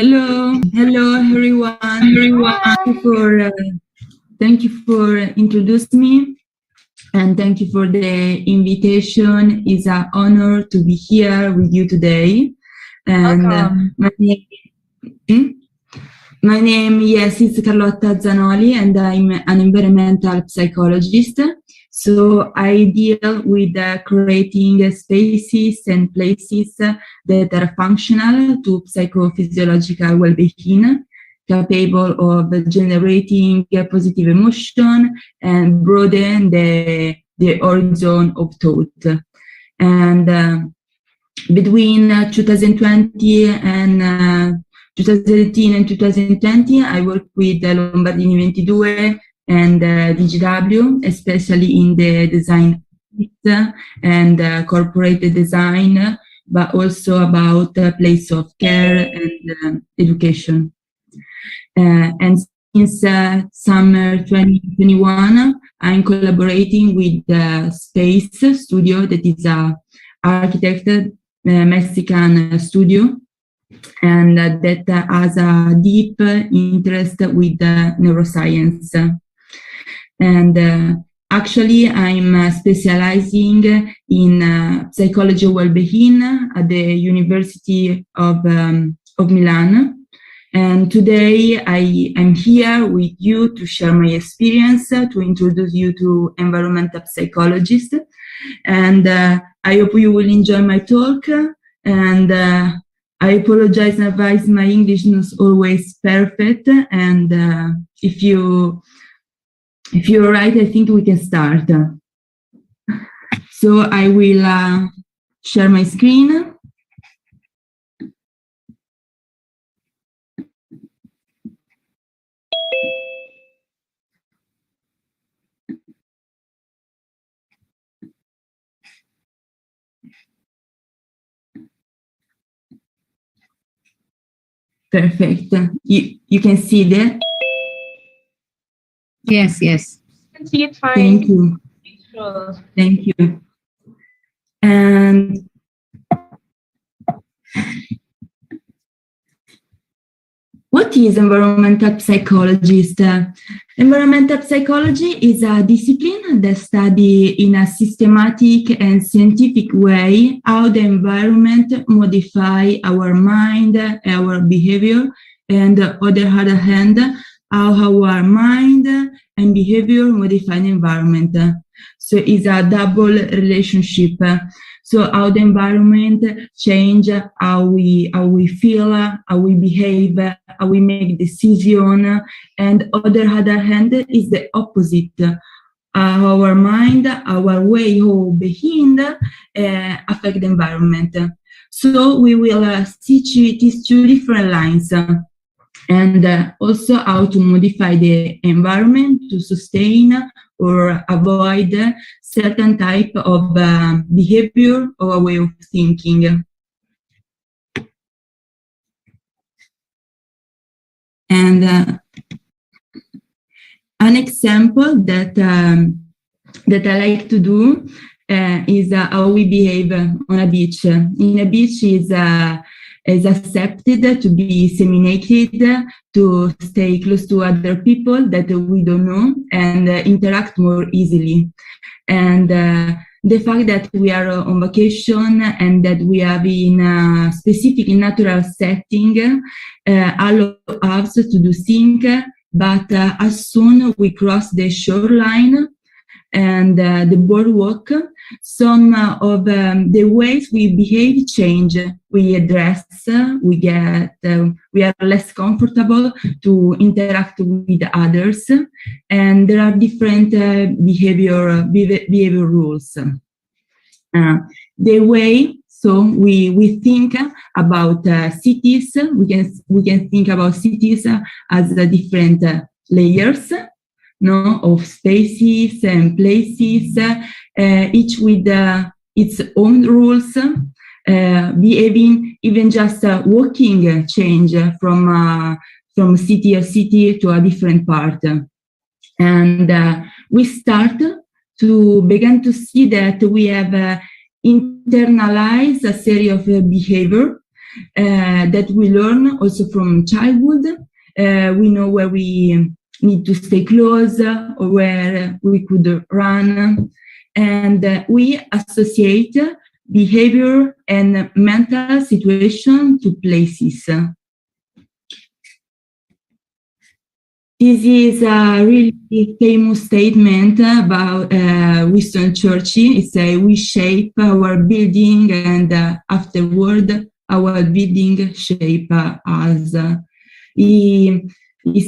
Hello everyone. Thank you for introducing me, and thank you for the invitation. It's an honor to be here with you today. And my name, yes, is Carlotta Zanoli, and I'm an environmental psychologist. So I deal with creating spaces and places that are functional to psychophysiological well-being, capable of generating positive emotion and broaden the horizon of thought. And between 2020 and 2018 and 2020, I worked with Lombardini 22 and DGW, especially in the design and corporate design, but also about place of care and education. And since summer 2021, I'm collaborating with the Space Studio, that is a architect Mexican studio, and that has a deep interest with neuroscience. And actually, I'm specializing in psychology of well-being at the University of Milan. And today I'm here with you to share my experience, to introduce you to environmental psychologist. And I hope you will enjoy my talk. And I apologize in advance, my English is not always perfect. And if you're right, I think we can start. So I will share my screen. Perfect. You can see that? Yes. I can see it fine. Thank you. Sure. Thank you. And what is environmental psychologist? Environmental psychology is a discipline that studies in a systematic and scientific way how the environment modifies our mind, our behavior, and on the other hand, how our mind and behavior modify the environment. So it's a double relationship. So how the environment change how we feel, how we behave, how we make decisions, and on the other hand is the opposite. Our mind, our way of being affect the environment. So we will see these two different lines. And also how to modify the environment to sustain or avoid certain type of behavior or way of thinking. And an example that I like to do is how we behave on a beach. In a beach is accepted to be disseminated, to stay close to other people that we don't know and interact more easily. And the fact that we are on vacation and that we are in a specific natural setting allows us to do things, but as soon we cross the shoreline and the boardwalk, some of the ways we behave change. We dress, we are less comfortable to interact with others, and there are different behavior rules. The way we think about cities, we can think about cities as different layers. Of spaces and places, each with its own rules, behaving, even just walking change from city to a different part. And we start to begin to see that we have internalized a series of behavior that we learn also from childhood. We know where we need to stay close or where we could run. And we associate behavior and mental situation to places. This is a really famous statement about Winston Churchill. It says, we shape our building and afterward our building shape us. He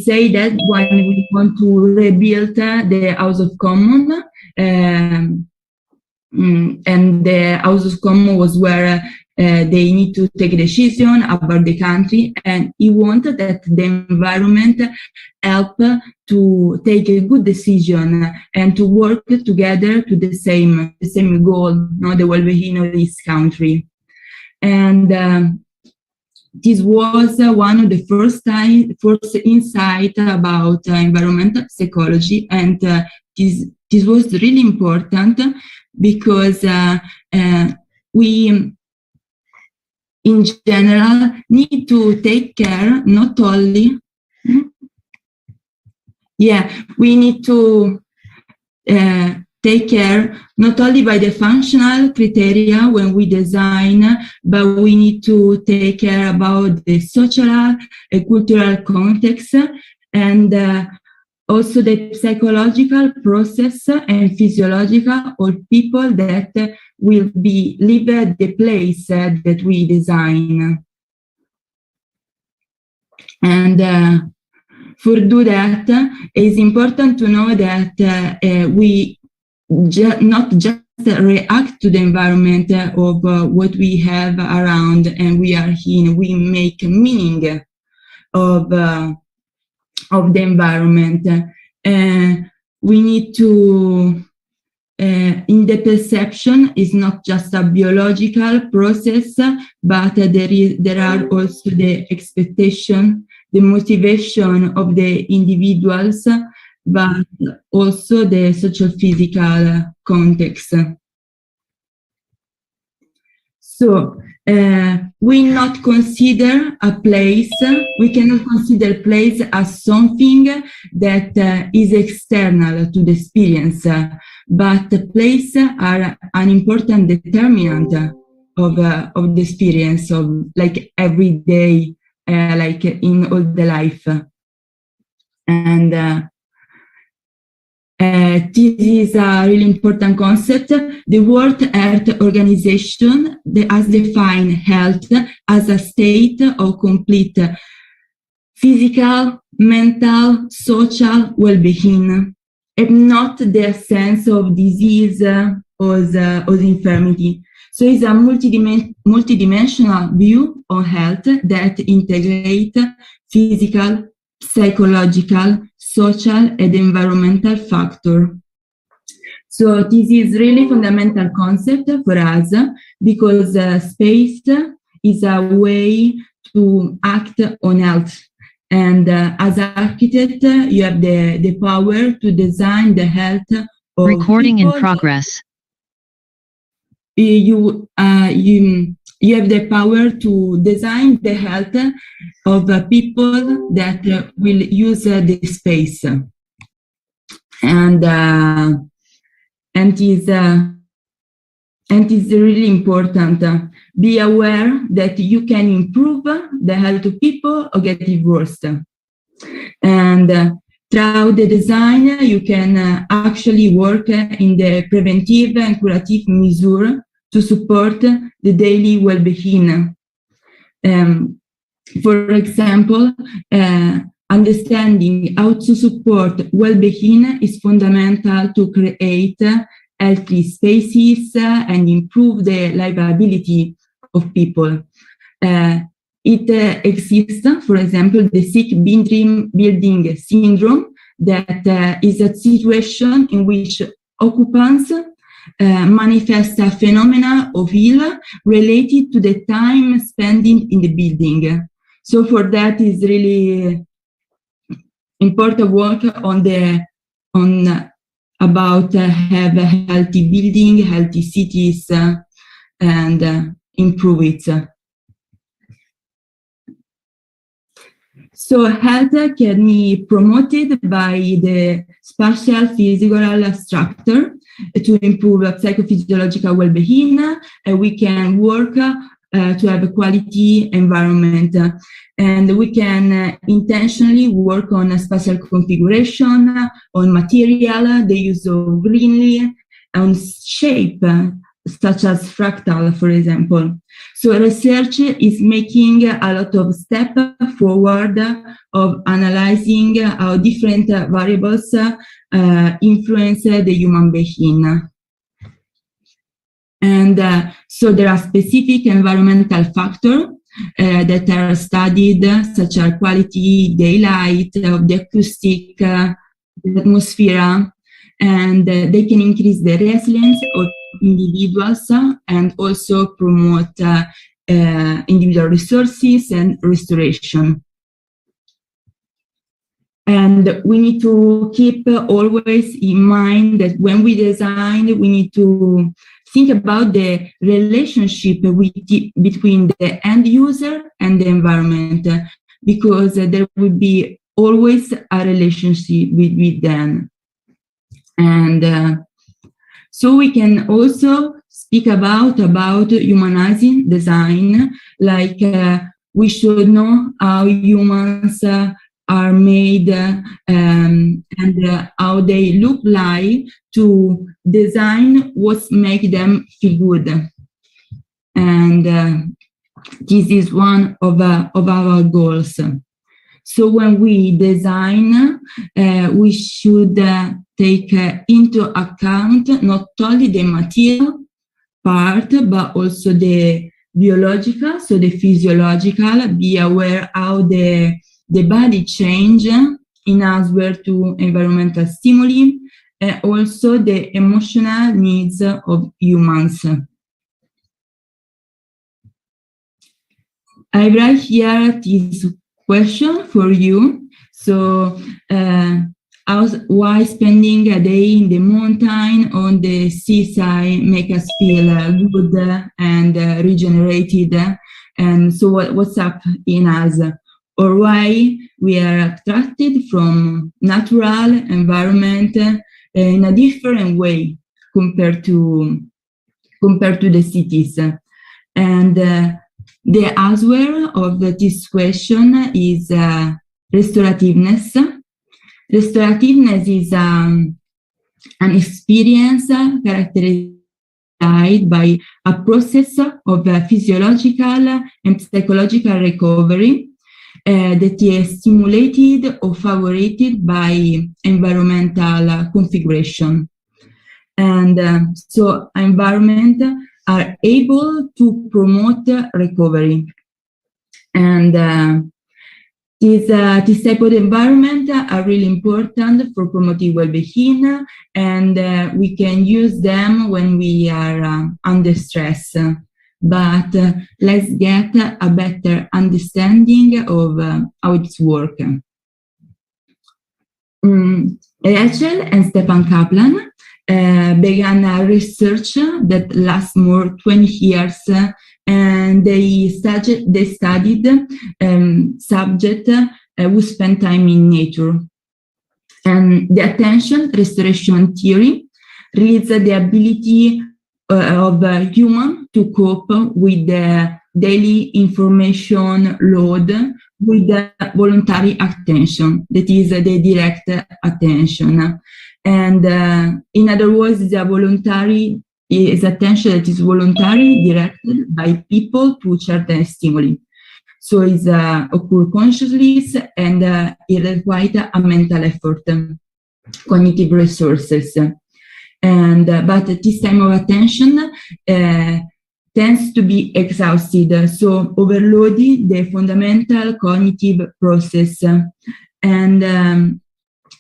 said that when we want to rebuild the House of Commons, and the House of Commons was where they need to take a decision about the country, and he wanted that the environment help to take a good decision and to work together to the same goal, the well-being of this country. And this was one of the first insight about environmental psychology, and this was really important because we, in general, need to take care not only. We need to take care not only by the functional criteria when we design, but we need to take care about the social and cultural context, and also the psychological process and physiological of people that will live at the place that we design. And for do that, it's important to know that we not just react to the environment of what we have around and we are in. We make meaning of the environment. We need to, in the perception, is not just a biological process, but there are also the expectation, the motivation of the individuals, but also the social physical context. So we not consider a place, we cannot consider place as something that is external to the experience, but the place are an important determinant of the experience of like every day, like in all the life. And this is a really important concept. The World Health Organization has defined health as a state of complete physical, mental, social well-being, and not the sense of disease or infirmity. So it's a multidimensional view of health that integrates physical, psychological, social, and environmental factor. So this is really fundamental concept for us because space is a way to act on health. And as an architect, you have the power to design the health of Recording people. in progress. You have the power to design the health of people that will use the space, and is really important. Be aware that you can improve the health of people or get it worse, and throughout the design you can actually work in the preventive and curative measure to support the daily well-being. For example, understanding how to support well-being is fundamental to create healthy spaces and improve the livability of people. It exists, for example, the sick building syndrome, that is a situation in which occupants manifest a phenomena of ill related to the time spent in the building. So for that is really important work about have a healthy building, healthy cities, and improve it. So health can be promoted by the spatial physical structure to improve psychophysiological well-being. We can work to have a quality environment, and we can intentionally work on a spatial configuration, on material, the use of greenery, on shape, such as fractal, for example. So research is making a lot of steps forward of analyzing how different variables influence the human being. And so there are specific environmental factors that are studied, such as quality, daylight, of the acoustic, the atmosphere, and they can increase the resilience of individuals and also promote individual resources and restoration. And we need to keep always in mind that when we design, we need to think about the relationship between the end user and the environment, because there will be always a relationship with them. And so we can also speak about humanizing design, like we should know how humans are made and how they look like to design what makes them feel good. And this is one of our goals. So when we design, we should take into account not only the material part, but also the biological, so the physiological, be aware how the body change in answer to environmental stimuli, and also the emotional needs of humans. I write here this question for you. So, why spending a day in the mountain on the seaside make us feel good and regenerated? And so what's up in us? Or why we are attracted from natural environment in a different way compared to the cities? And the answer of this question is restorativeness. Restorativeness is an experience characterized by a process of physiological and psychological recovery that is stimulated or favored by environmental configuration. And so environment are able to promote recovery. And this type of environment are really important for promoting well-being, and we can use them when we are under stress. But let's get a better understanding of how it's working. Rachel and Stefan Kaplan began a research that lasts more 20 years, and they studied subjects who spend time in nature. And the attention restoration theory reads the ability of human to cope with the daily information load with the voluntary attention, that is the direct attention. And in other words, the voluntary is attention that is voluntary, directed by people to certain stimuli. So it's occur consciously, and it requires a mental effort, cognitive resources. And but this time of attention tends to be exhausted, so overloading the fundamental cognitive process, and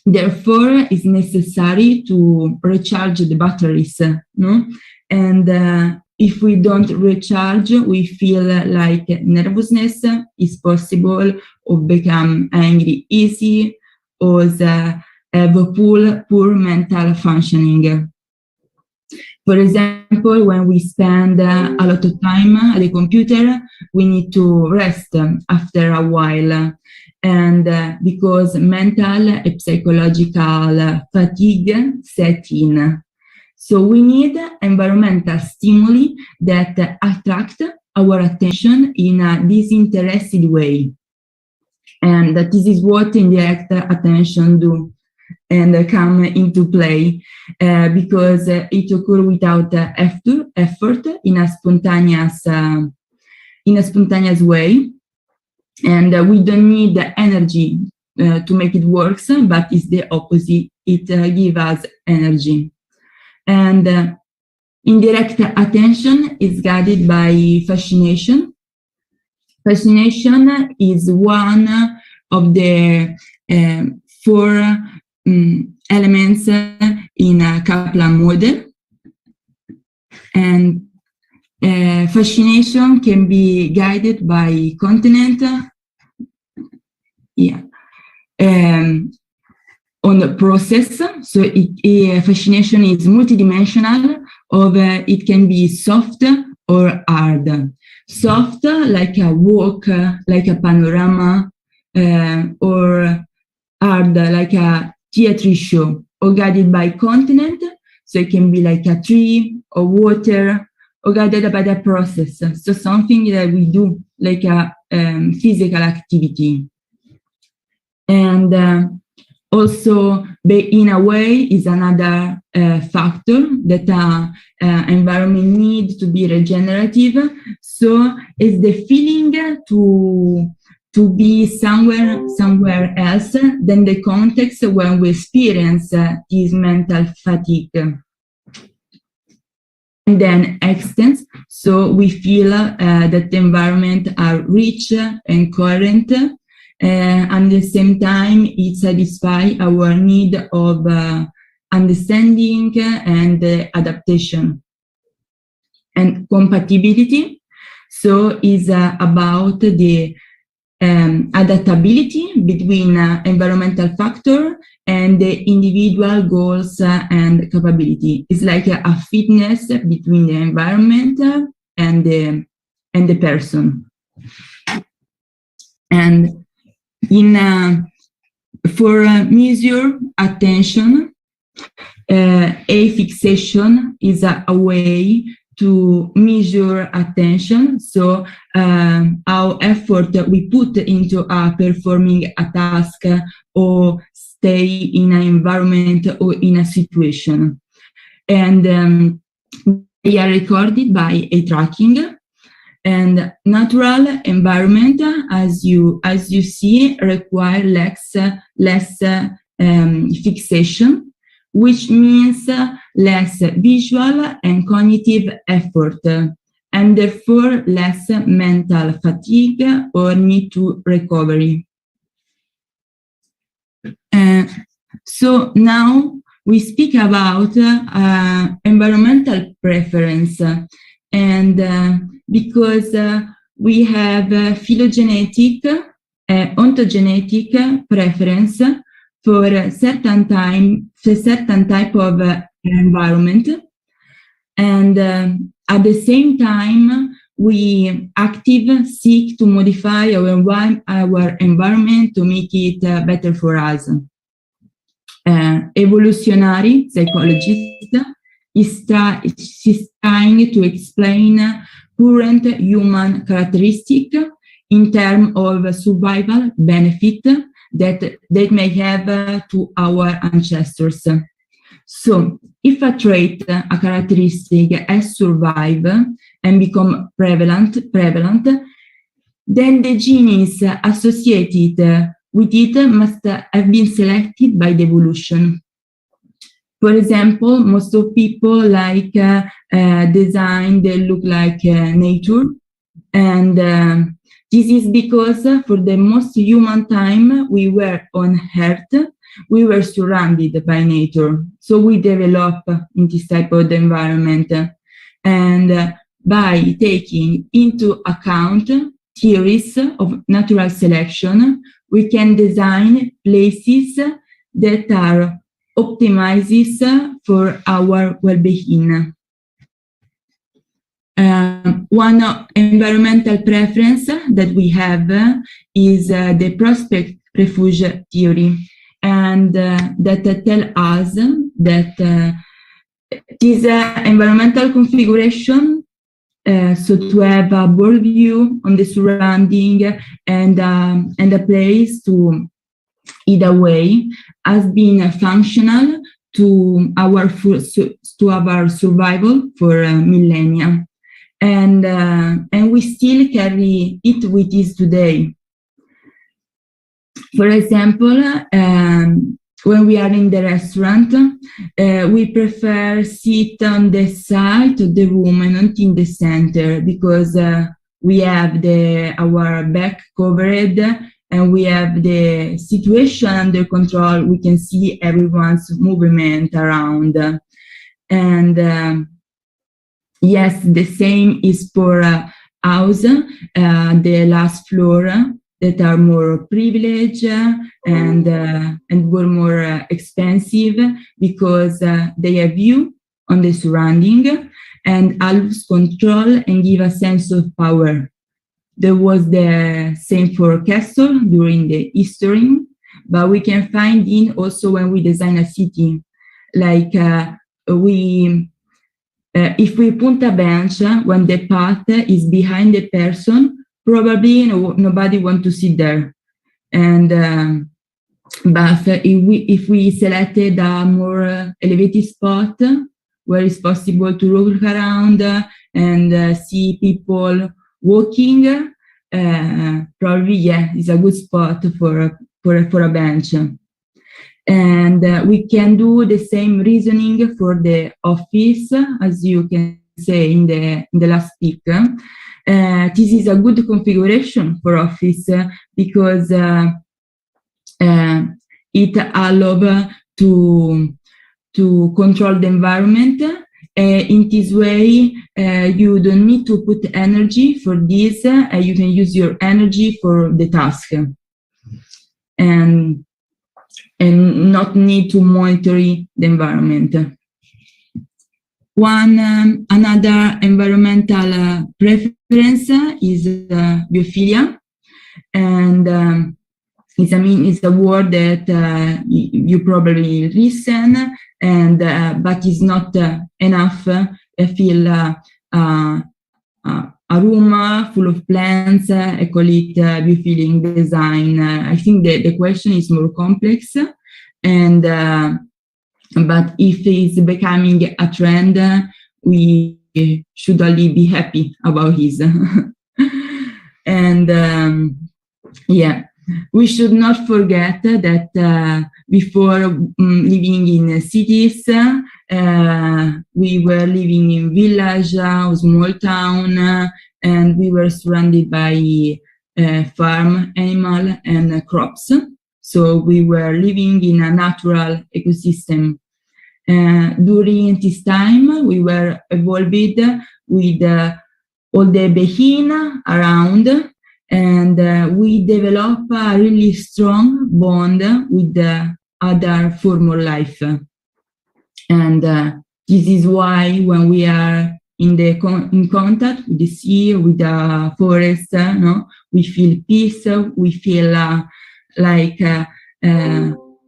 therefore it's necessary to recharge the batteries, no? And if we don't recharge, we feel like nervousness is possible, or become angry easy, or have poor mental functioning. For example, when we spend a lot of time at the computer, we need to rest after a while. and because mental and psychological fatigue set in. So we need environmental stimuli that attract our attention in a disinterested way. And this is what indirect attention do and come into play because it occurs without effort in a spontaneous way. And we don't need the energy to make it work, but it's the opposite. It gives us energy. And indirect attention is guided by fascination. Fascination is one of the four elements in a Kaplan model. And fascination can be guided by continent, on the process. So fascination is multidimensional, it can be soft or hard. Soft, like a walk, like a panorama, or hard, like a theater show, or guided by continent. So it can be like a tree or water, or guided by the process. So something that we do, like a physical activity. And also, in a way, is another factor that environment needs to be regenerative. So it's the feeling to be somewhere else than the context when we experience this mental fatigue. And then extents, so we feel that the environment are rich and coherent, and at the same time it satisfies our need of understanding and adaptation. And compatibility, so is about the adaptability between environmental factor and the individual goals and capability. It's like a fitness between the environment and the person. And for measure attention, a fixation is a way to measure attention, so how effort we put into performing a task or stay in an environment or in a situation. And they are recorded by a tracking. And natural environment, as you see, require less fixation, which means less visual and cognitive effort, and therefore less mental fatigue or need to recovery. So now we speak about environmental preference, and because we have phylogenetic, ontogenetic preference for a certain type of environment, and at the same time we actively seek to modify our environment to make it better for us. Evolutionary Psychologist is trying to explain current human characteristics in terms of survival benefit that they may have to our ancestors. So, if a trait, a characteristic has survived and become prevalent, then the genes associated with it must have been selected by the evolution. For example, most of people like design that look like nature, and this is because for the most human time we were on Earth, we were surrounded by nature, so we develop in this type of environment, and by taking into account theories of natural selection, we can design places that are optimizes for our well-being. one environmental preference that we have is the prospect refuge theory, and that tell us that this environmental configuration, so to have a broad view on the surrounding and a place to either way, has been functional to our survival for millennia, and we still carry it with us today. For example, when we are in the restaurant, we prefer sit on the side of the room and not in the center, because we have our back covered and we have the situation under control. We can see everyone's movement around. And yes, the same is for house, the last floor, that are more privileged and were more expensive, because they have view on the surrounding and allows control and give a sense of power. There was the same for castle during the history, but we can find in also when we design a city, like if we put a bench when the path is behind the person, probably nobody want to sit there. And but if we selected a more elevated spot where it's possible to look around and see people walking, probably it's a good spot for a bench. And we can do the same reasoning for the office, as you can say in the last speak. This is a good configuration for office because it allows to control the environment. In this way, you don't need to put energy for this. You can use your energy for the task, and not need to monitor the environment. Another environmental preference is biophilia, and it's a word that you probably listen, and but it's not enough. I feel a room full of plants. I call it biophilic design. I think the question is more complex, and but if it's becoming a trend, we should only be happy about it. And yeah, we should not forget that before living in cities, we were living in village or small town, and we were surrounded by farm, animal, and crops. So we were living in a natural ecosystem. During this time, we were evolved with all the behin around, and we developed a really strong bond with the other form of life. And this is why when we are in contact with the sea, with the forest, we feel peace, we feel like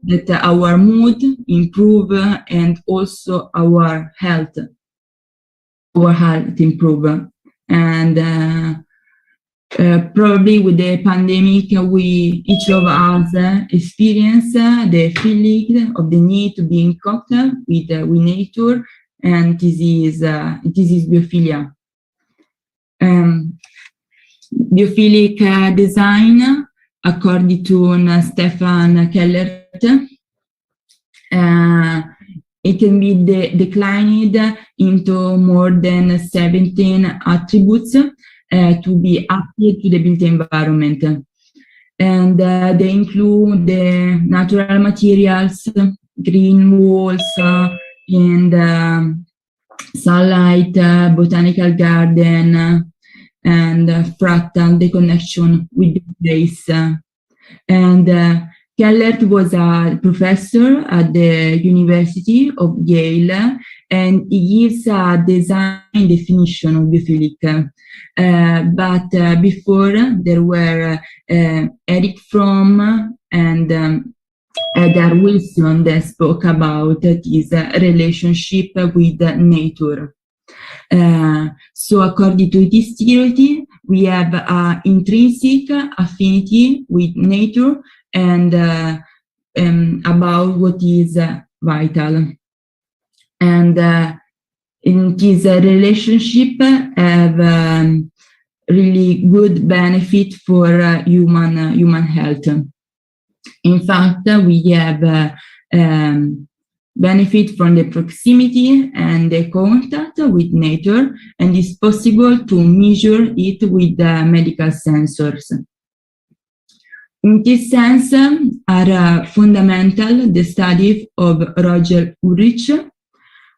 that our mood improve, and also our health improve. And probably with the pandemic, each of us experience the feeling of the need to be in contact with nature, and this is biophilia. Biophilic design, according to Stefan Kellert, it can be declined into more than 17 attributes to be applied to the built environment. And they include the natural materials, green walls, and sunlight, botanical garden, and fractal, the connection with the place. And Kellert was a professor at the University of Yale, and it gives a design definition of biophilic. But before, there were Eric Fromm and Edgar Wilson that spoke about this relationship with nature. So according to this theory, we have an intrinsic affinity with nature and about what is vital. And in this relationship have really good benefit for human health. In fact, we have benefit from the proximity and the contact with nature, and it's possible to measure it with medical sensors. In this sense, are fundamental the study of Roger Ulrich,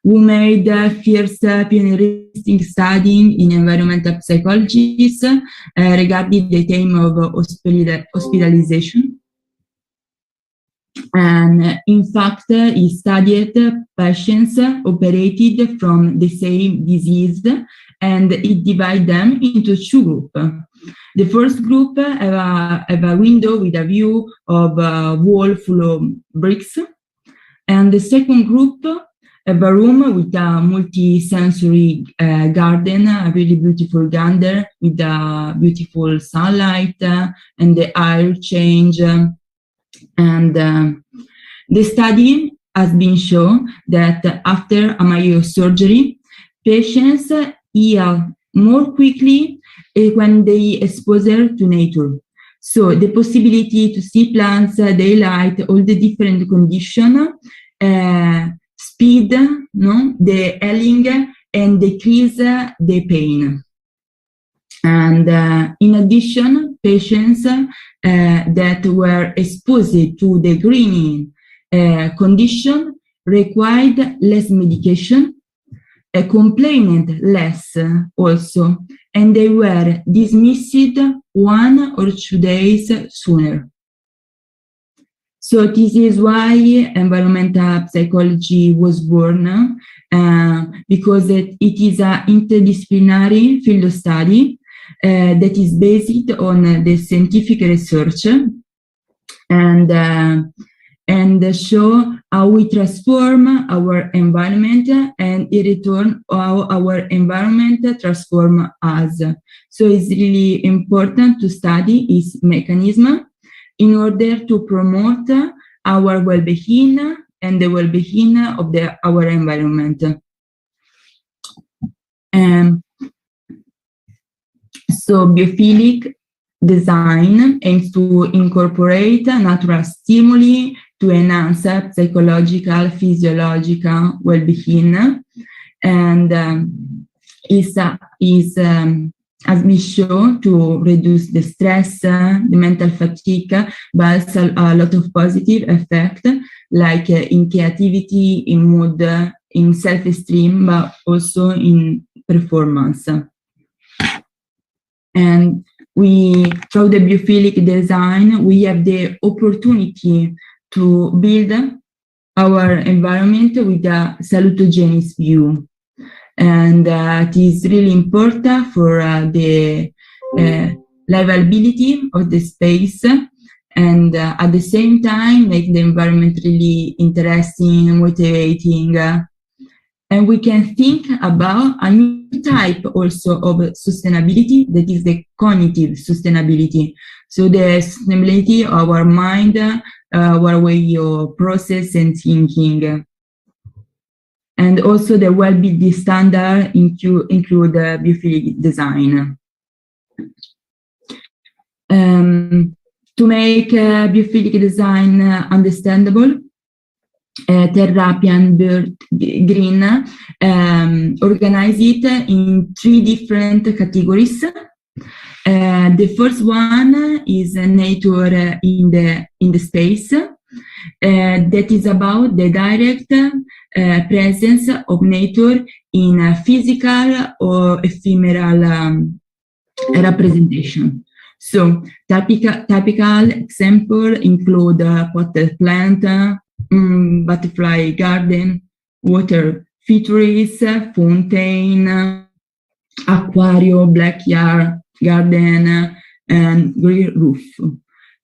who made the first pioneering study in environmental psychology regarding the theme of hospitalization. And in fact, he studied patients operated from the same disease, and it divided them into two groups. The first group have a window with a view of a wall full of bricks, and the second group have a room with a multi-sensory garden, a really beautiful garden with beautiful sunlight and the air change. And the study has been shown that after a major surgery, patients heal more quickly when they exposure to nature. So the possibility to see plants, daylight, all the different conditions, speed the healing and decrease the pain. And in addition, patients that were exposed to the greening condition required less medication, complained less also, and they were dismissed 1 or 2 days sooner. So this is why environmental psychology was born, because it is an interdisciplinary field of study that is based on the scientific research and show how we transform our environment and in return how our environment transforms us. So it's really important to study its mechanism in order to promote our well-being and the well-being of our environment. So biophilic design aims to incorporate natural stimuli to enhance psychological, physiological well-being, and has been shown to reduce the stress, the mental fatigue, but also a lot of positive effects, like in creativity, in mood, in self-esteem, but also in performance. And through the biophilic design, we have the opportunity to build our environment with a salutogenous view. And it is really important for the livability of the space, and at the same time make the environment really interesting, motivating. And we can think about a new type also of sustainability, that is the cognitive sustainability. So the sustainability of our mind, our way of process and thinking. And also the well-being standard include biophilic design. To make biophilic design understandable, Therapy and Bird Green organize it in 3 different categories. The first one is nature in the space. That is about the direct presence of nature in a physical or ephemeral representation. So typical example include potted plant, butterfly garden, water features fountain, aquarium, backyard, garden, and green roof.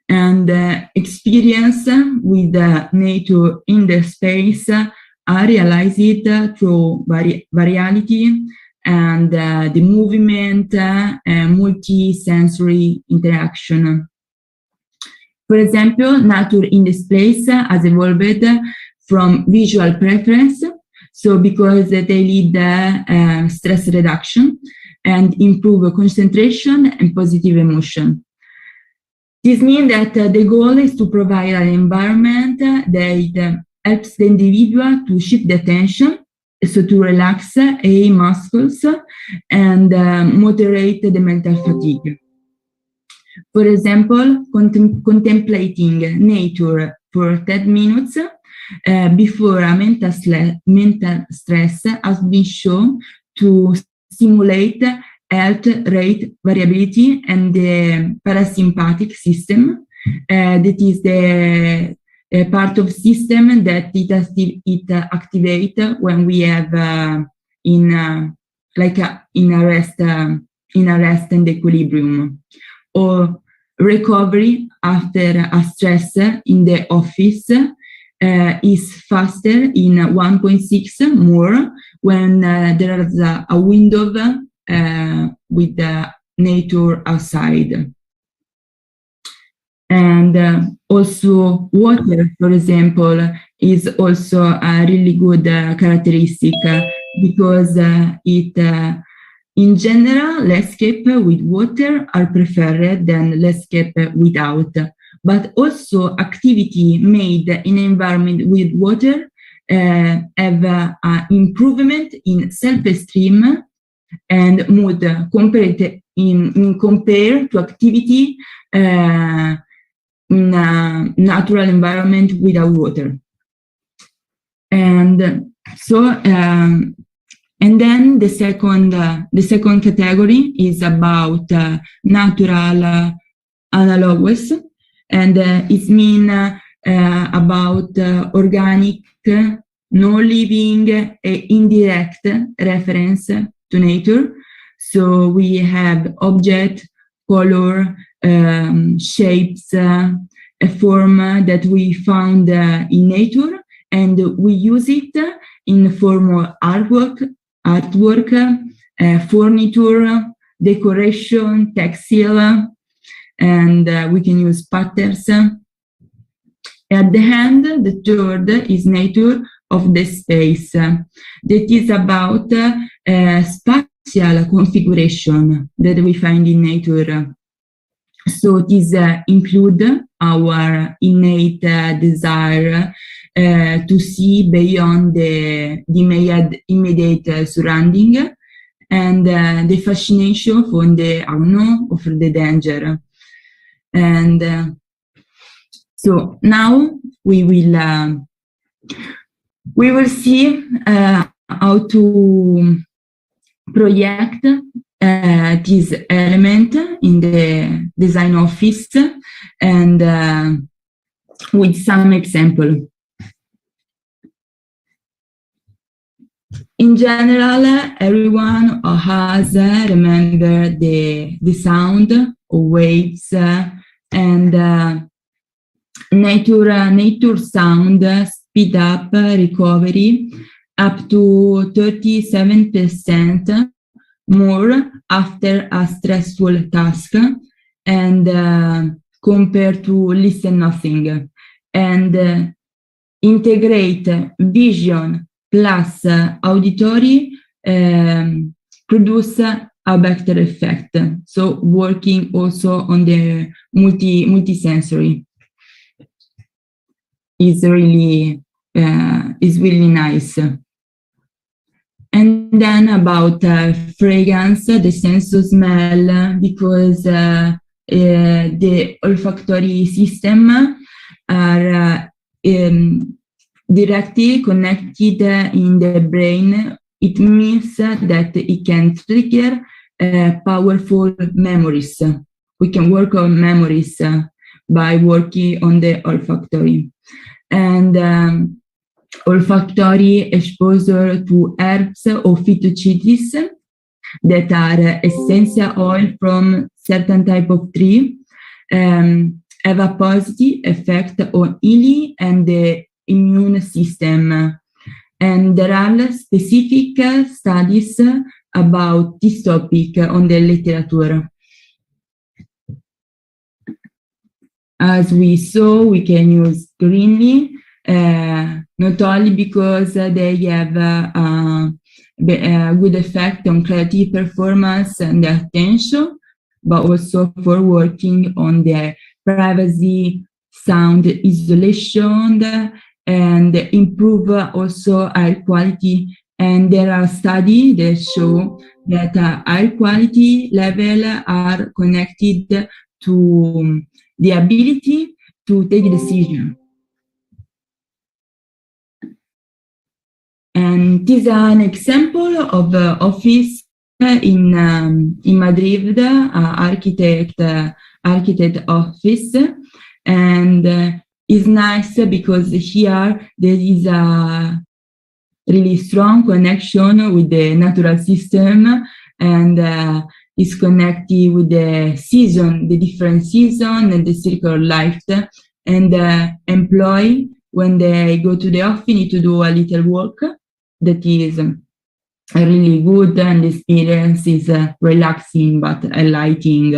And experience with nature in the space are realized through variety and the movement and multi-sensory interaction. For example, nature in the space has evolved from visual preference, so because they lead stress reduction and improve concentration and positive emotion. This means that the goal is to provide an environment that helps the individual to shift the attention, so to relax a muscles and moderate the mental fatigue. For example, contemplating nature for 10 minutes before a mental stress has been shown to stimulate heart rate variability and the parasympathetic system. That is the part of system that it activates when we have in rest and equilibrium, or recovery after a stress in the office is faster in 1.6 more when there is a window with the nature outside. And also water, for example, is also a really good characteristic because it in general, landscape with water are preferred than landscape without, but also activity made in an environment with water have an improvement in self-esteem and mood compared to activity in a natural environment without water. And so, and then the second category is about natural analogous, and it means about organic, no-living, indirect reference to nature. So we have object, color, shapes, a form that we found in nature, and we use it in the form of artwork, furniture, decoration, textile, and we can use patterns. At the end, the third is nature of the space. That is about spatial configuration that we find in nature. So this includes our innate desire to see beyond the immediate surrounding, and the fascination for the unknown or for the danger. And so now we will see how to project this element in the design office, and with some example. In general, everyone has remembered the sound of waves, and nature sound speed up recovery up to 37% more after a stressful task, and compared to listen nothing, and integrate vision plus auditory produce a better effect. So working also on the multi-sensory is really nice. And then about fragrance, the sense of smell, because the olfactory system are directly connected in the brain. It means that it can trigger powerful memories. We can work on memories by working on the olfactory. And olfactory exposure to herbs or phytocities that are essential oil from certain type of tree, have a positive effect on healing and the immune system. And there are specific studies about this topic on the literature. As we saw, we can use green tea, not only because they have a good effect on creative performance and attention, but also for working on their privacy, sound isolation, and improve also air quality. And there are studies that show that air quality level are connected to the ability to take decision. And this is an example of office in Madrid, architect office, and it's nice because here there is a really strong connection with the natural system, and is connected with the season, the different season and the circle of life, and employee, when they go to the office, need to do a little work that is really good, and the experience is relaxing but enlightening.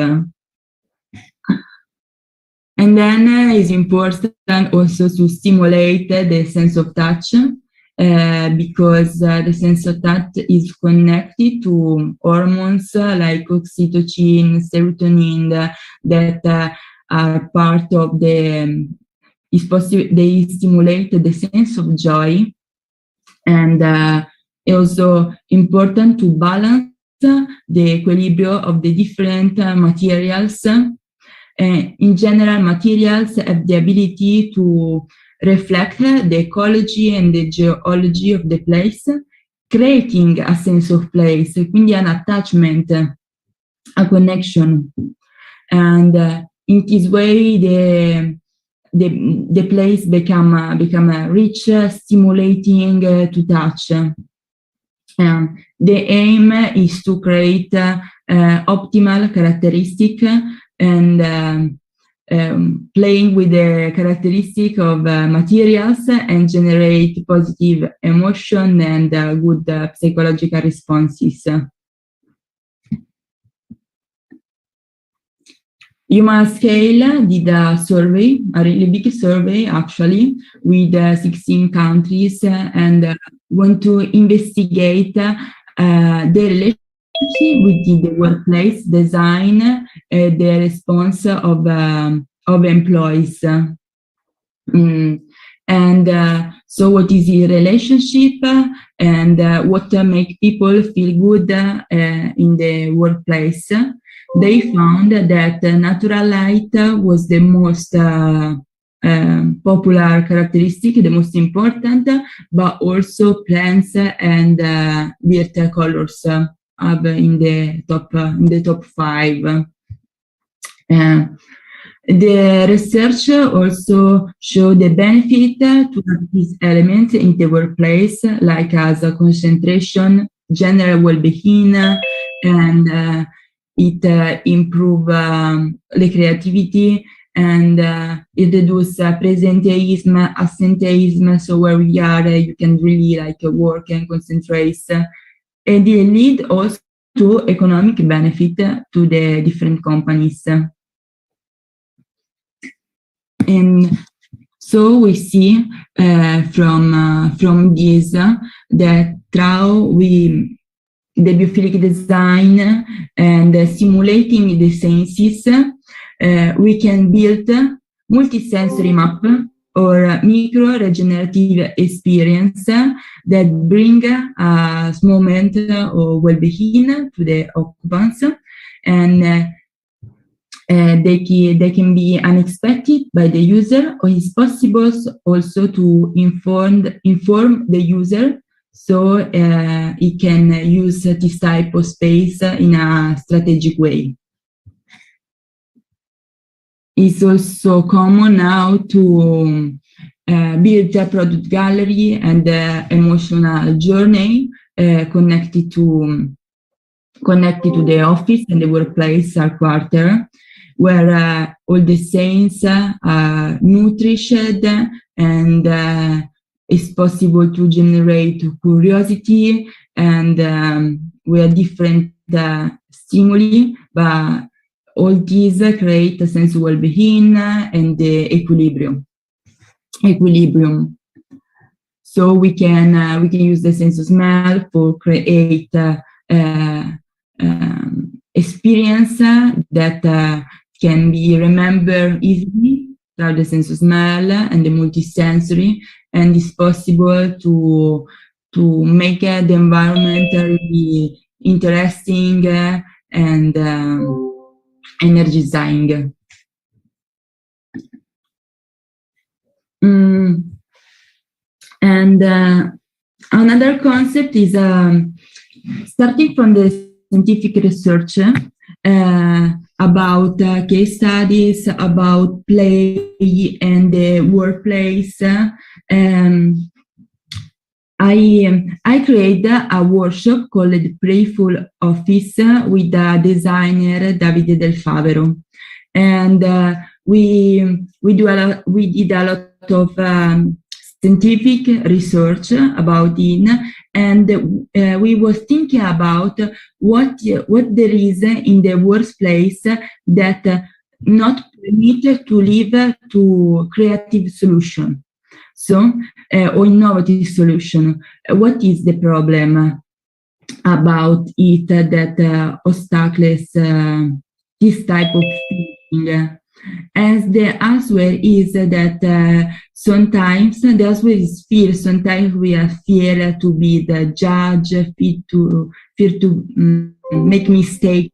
And then it's important also to stimulate the sense of touch, because the sense of touch is connected to hormones like oxytocin, serotonin, that are part of the, they stimulate the sense of joy. And also important to balance the equilibrium of the different materials. In general, materials have the ability to reflect the ecology and the geology of the place, creating a sense of place, quindi an attachment, a connection. And in this way, the place become rich, stimulating to touch. The aim is to create optimal characteristic, and playing with the characteristic of materials and generate positive emotion and good psychological responses. Human Scale did a survey, a really big survey actually, with 16 countries, and want to investigate the relationship within the workplace design, the response of employees. And so what is the relationship, and what make people feel good in the workplace? They found that natural light was the most popular characteristic, the most important, but also plants and weird colors up in the top 5. The research also showed the benefit to have these elements in the workplace, like as a concentration, general well-being, and it improve the creativity, and it reduce presenteeism, absenteeism. So where we are, you can really like work and concentrate. And it lead also to economic benefit to the different companies. And so we see from this that through the biophilic design and simulating the senses, we can build multisensory map or micro-regenerative experience that bring a moment of well-being to the occupants, and they can be unexpected by the user, or it's possible also to inform the user, so he can use this type of space in a strategic way. It's also common now to build a product gallery and emotional journey connected to the office and the workplace quarter, where all the scenes are nourished and it's possible to generate curiosity and with different stimuli, but all these create a sense of well-being and equilibrium. So we can use the sense of smell for create experience that can be remembered easily through the sense of smell and the multisensory, and it's possible to make the environment really interesting and energizing. And another concept is starting from the scientific research about case studies, about play and the workplace. I created a workshop called Playful Office with the designer Davide Del Favero, and we did a lot of scientific research about it, and we were thinking about what there is in the workplace that not permit to live to creative solution, so or innovative solution. What is the problem about it that obstacles this type of thinking? As the answer is that sometimes the answer is fear. Sometimes we are fear to be the judge, fear to make mistake,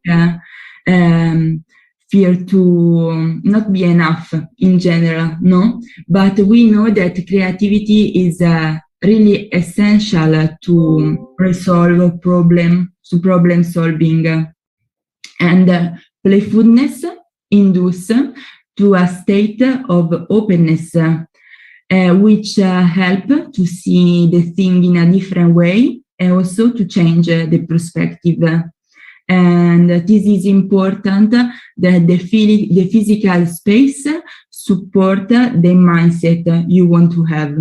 fear to not be enough in general, no? But we know that creativity is really essential to resolve problem solving, and playfulness induce to a state of openness, which help to see the thing in a different way and also to change the perspective. And this is important that the physical space support the mindset you want to have.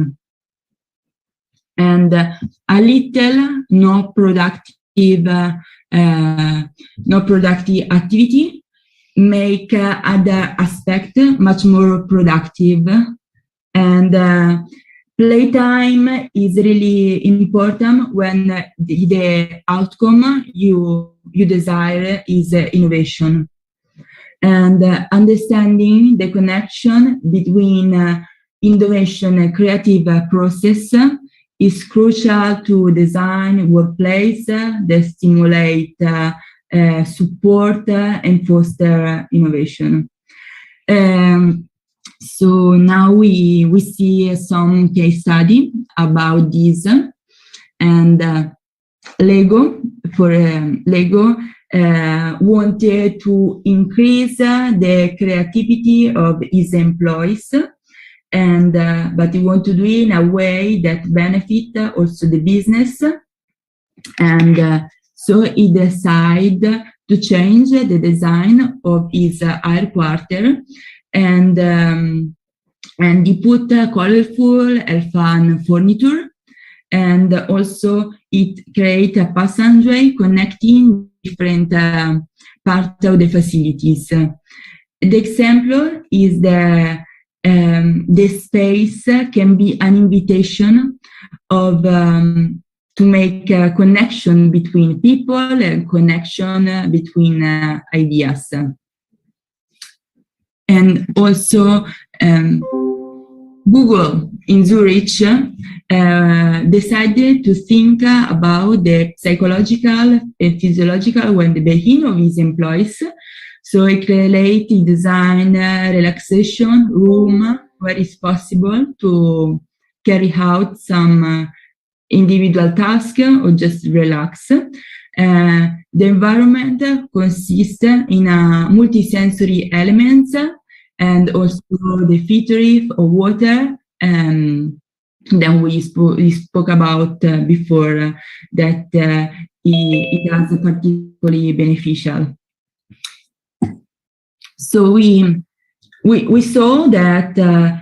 And a little no productive activity make other aspect much more productive, and playtime is really important when the outcome you desire is innovation, and understanding the connection between innovation and creative process is crucial to design workplace that stimulate support and foster innovation. So now we see some case study about this, and Lego wanted to increase the creativity of its employees, and but he want to do it in a way that benefit also the business, and so he decided to change the design of his headquarters, and he put colorful and fun furniture, and also it create a passageway connecting different parts of the facilities. The example is the space can be an invitation of to make a connection between people and connection between ideas. And also Google in Zurich decided to think about the psychological and physiological well-being of his employees. So it created, design relaxation room where it's possible to carry out some individual task or just relax. The environment consists in a multisensory elements, and also the feature of water than we spoke about before, that it has particularly beneficial. So we saw that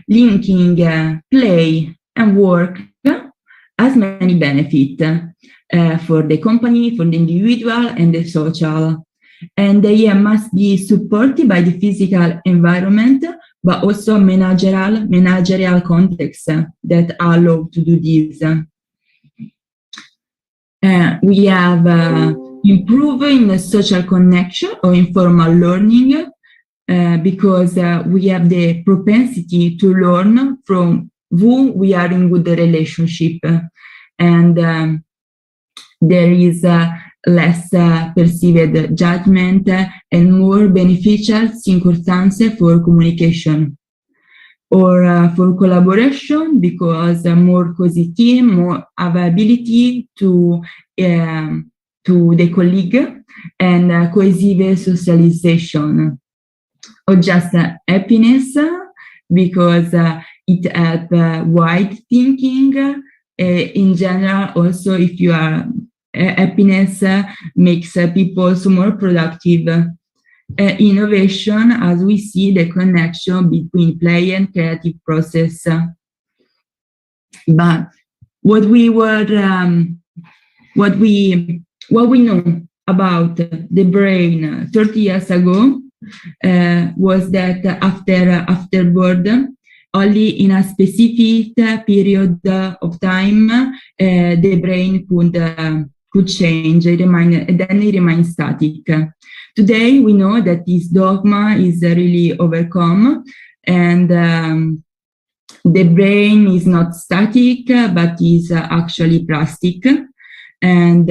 linking play and work has many benefits for the company, for the individual, and the social. And they must be supported by the physical environment, but also managerial context that allow to do this. We have improving the social connection or informal learning because we have the propensity to learn from who we are in good relationship, and there is less perceived judgment and more beneficial circumstances for communication or for collaboration, because more cozy team, more availability to the colleague, and cohesive socialization, or just happiness, because it helps wide thinking in general. Also, if you are happiness makes people also more productive. Innovation, as we see the connection between play and creative process. But what we know about the brain 30 years ago was that after boredom, only in a specific period of time, the brain could change, then it remains static. Today, we know that this dogma is really overcome, and the brain is not static, but is actually plastic. And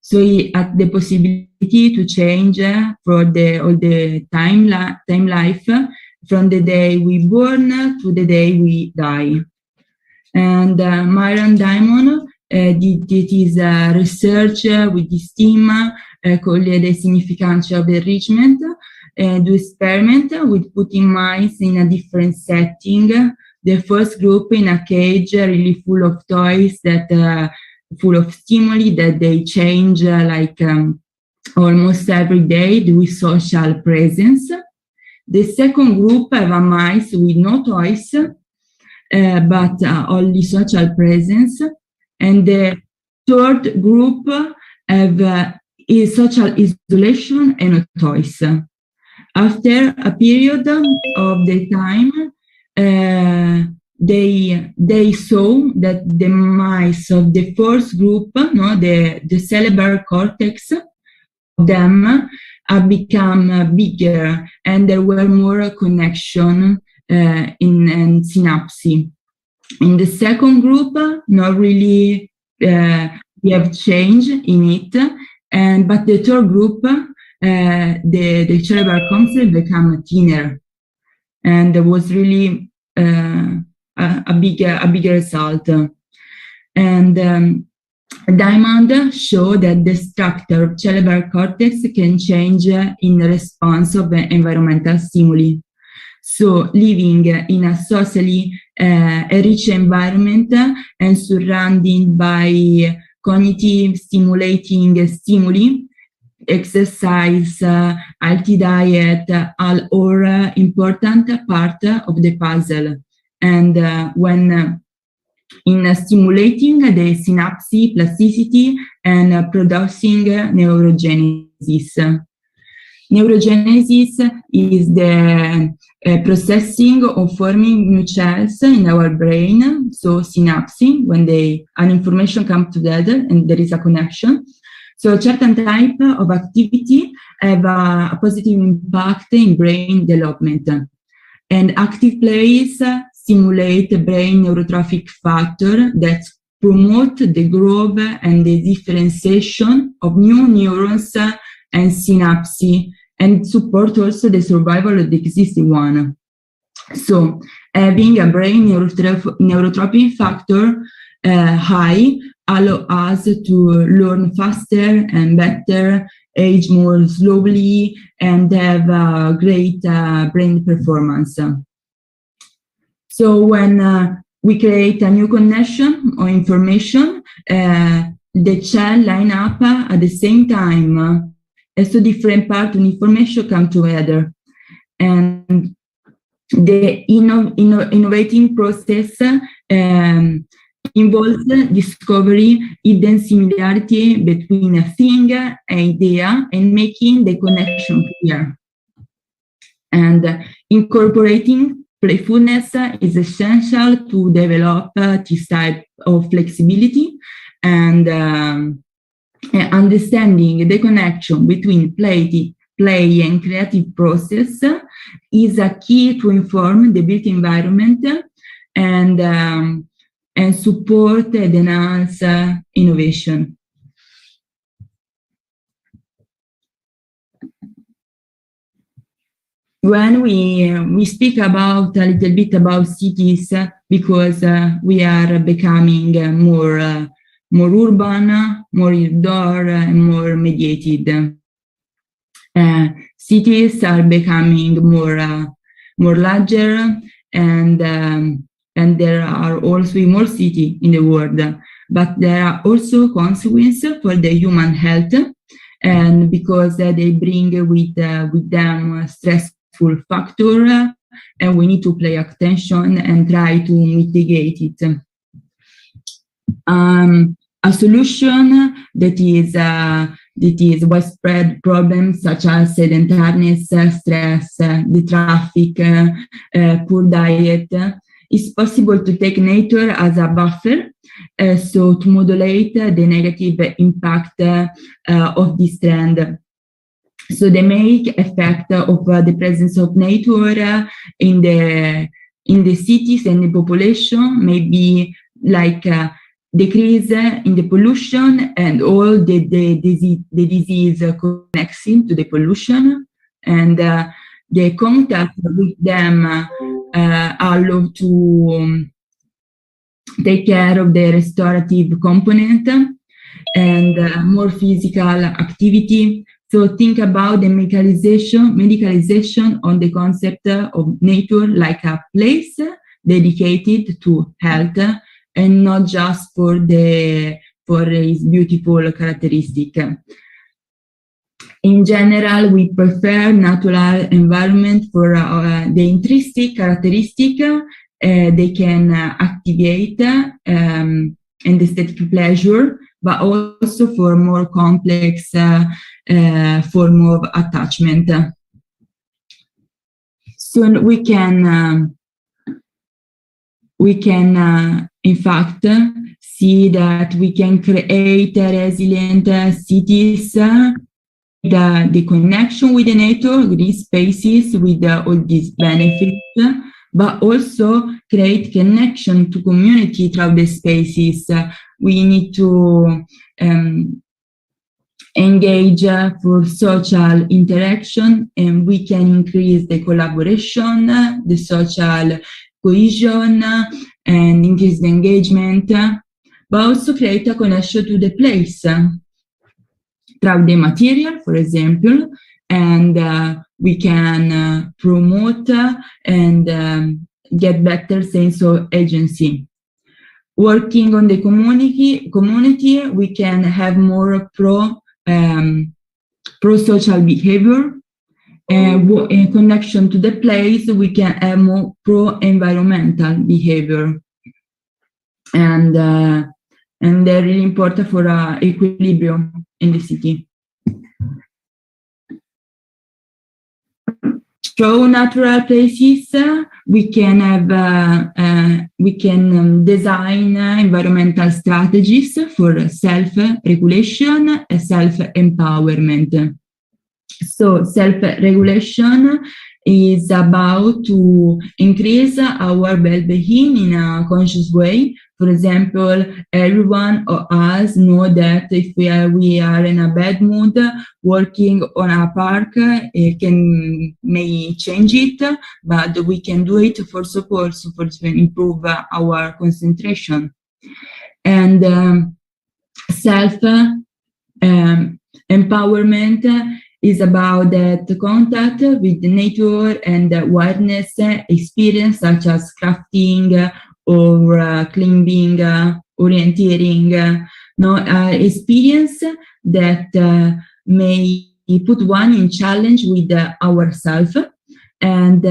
so it has the possibility to change for all the time life, from the day we born to the day we die. And Myron Diamond did his research with this team called the significance of enrichment, do experiment with putting mice in a different setting. The first group in a cage really full of toys, that full of stimuli that they change almost every day with social presence. The second group have a mice with no toys, but only social presence. And the third group have is social isolation and no toys. After a period of the time, they saw that the mice of the first group, the cerebral cortex of them, have become bigger, and there were more connection in synapses. In the second group, not really we have change in it, but the third group, the cerebral concept become thinner, and there was really a bigger result. And Diamond showed that the structure of cerebral cortex can change in response of environmental stimuli. So living in a socially rich environment and surrounded by cognitive stimulating stimuli, exercise, healthy diet, are important part of the puzzle. And when in stimulating the synapse plasticity and producing neurogenesis. Neurogenesis is the processing or forming new cells in our brain, so synapses, when an information comes together and there is a connection. So a certain type of activity have a positive impact in brain development. And active plays stimulate the brain neurotrophic factor that promote the growth and the differentiation of new neurons and synapses, and support also the survival of the existing one. So having a brain neurotrophic factor high allow us to learn faster and better, age more slowly, and have great brain performance. So when we create a new connection or information that shall line up at the same time. So different parts of information come together. And the innovating process involves discovery, hidden similarity between a thing, an idea, and making the connection clear. And incorporating playfulness is essential to develop this type of flexibility, and understanding the connection between play and creative process is a key to inform the built environment and support and enhance innovation. When we speak about a little bit about cities, because we are becoming more urban, more indoor, and more mediated. Cities are becoming more larger, and there are also more cities in the world. But there are also consequences for the human health, and because they bring with them stressful factor, and we need to pay attention and try to mitigate it. A solution that is widespread problems such as sedentariness, stress, the traffic, poor diet. It's possible to take nature as a buffer, so to modulate the negative impact of this trend. So the main effect of the presence of nature in the cities and the population may be like decrease in the pollution and all the disease connecting to the pollution, and the contact with them allow to take care of the restorative component and more physical activity. So think about the medicalization on the concept of nature like a place dedicated to health and not just for its beautiful characteristic. In general, we prefer natural environment for the intrinsic characteristic they can activate and aesthetic pleasure, but also for more complex form of attachment. So we can in fact see that we can create resilient cities, the connection with the nature, green spaces with all these benefits, but also create connection to community through the spaces. We need to engage for social interaction, and we can increase the collaboration, the social cohesion, and increase the engagement, but also create a connection to the place through the material, for example, and we can promote and get better sense of agency. Working on the community, we can have more pro-social behavior, and in connection to the place, we can have more pro-environmental behavior, and they're really important for equilibrium in the city. Through natural places, we can have design environmental strategies for self-regulation and self-empowerment. So self-regulation is about to increase our well-being in a conscious way. For example, everyone of us know that if we are in a bad mood, working on a park may change it, but we can do it for support, to improve our concentration. And self-empowerment is about that contact with nature and awareness experience, such as crafting or climbing, orienteering, experience that may put one in challenge with ourselves, and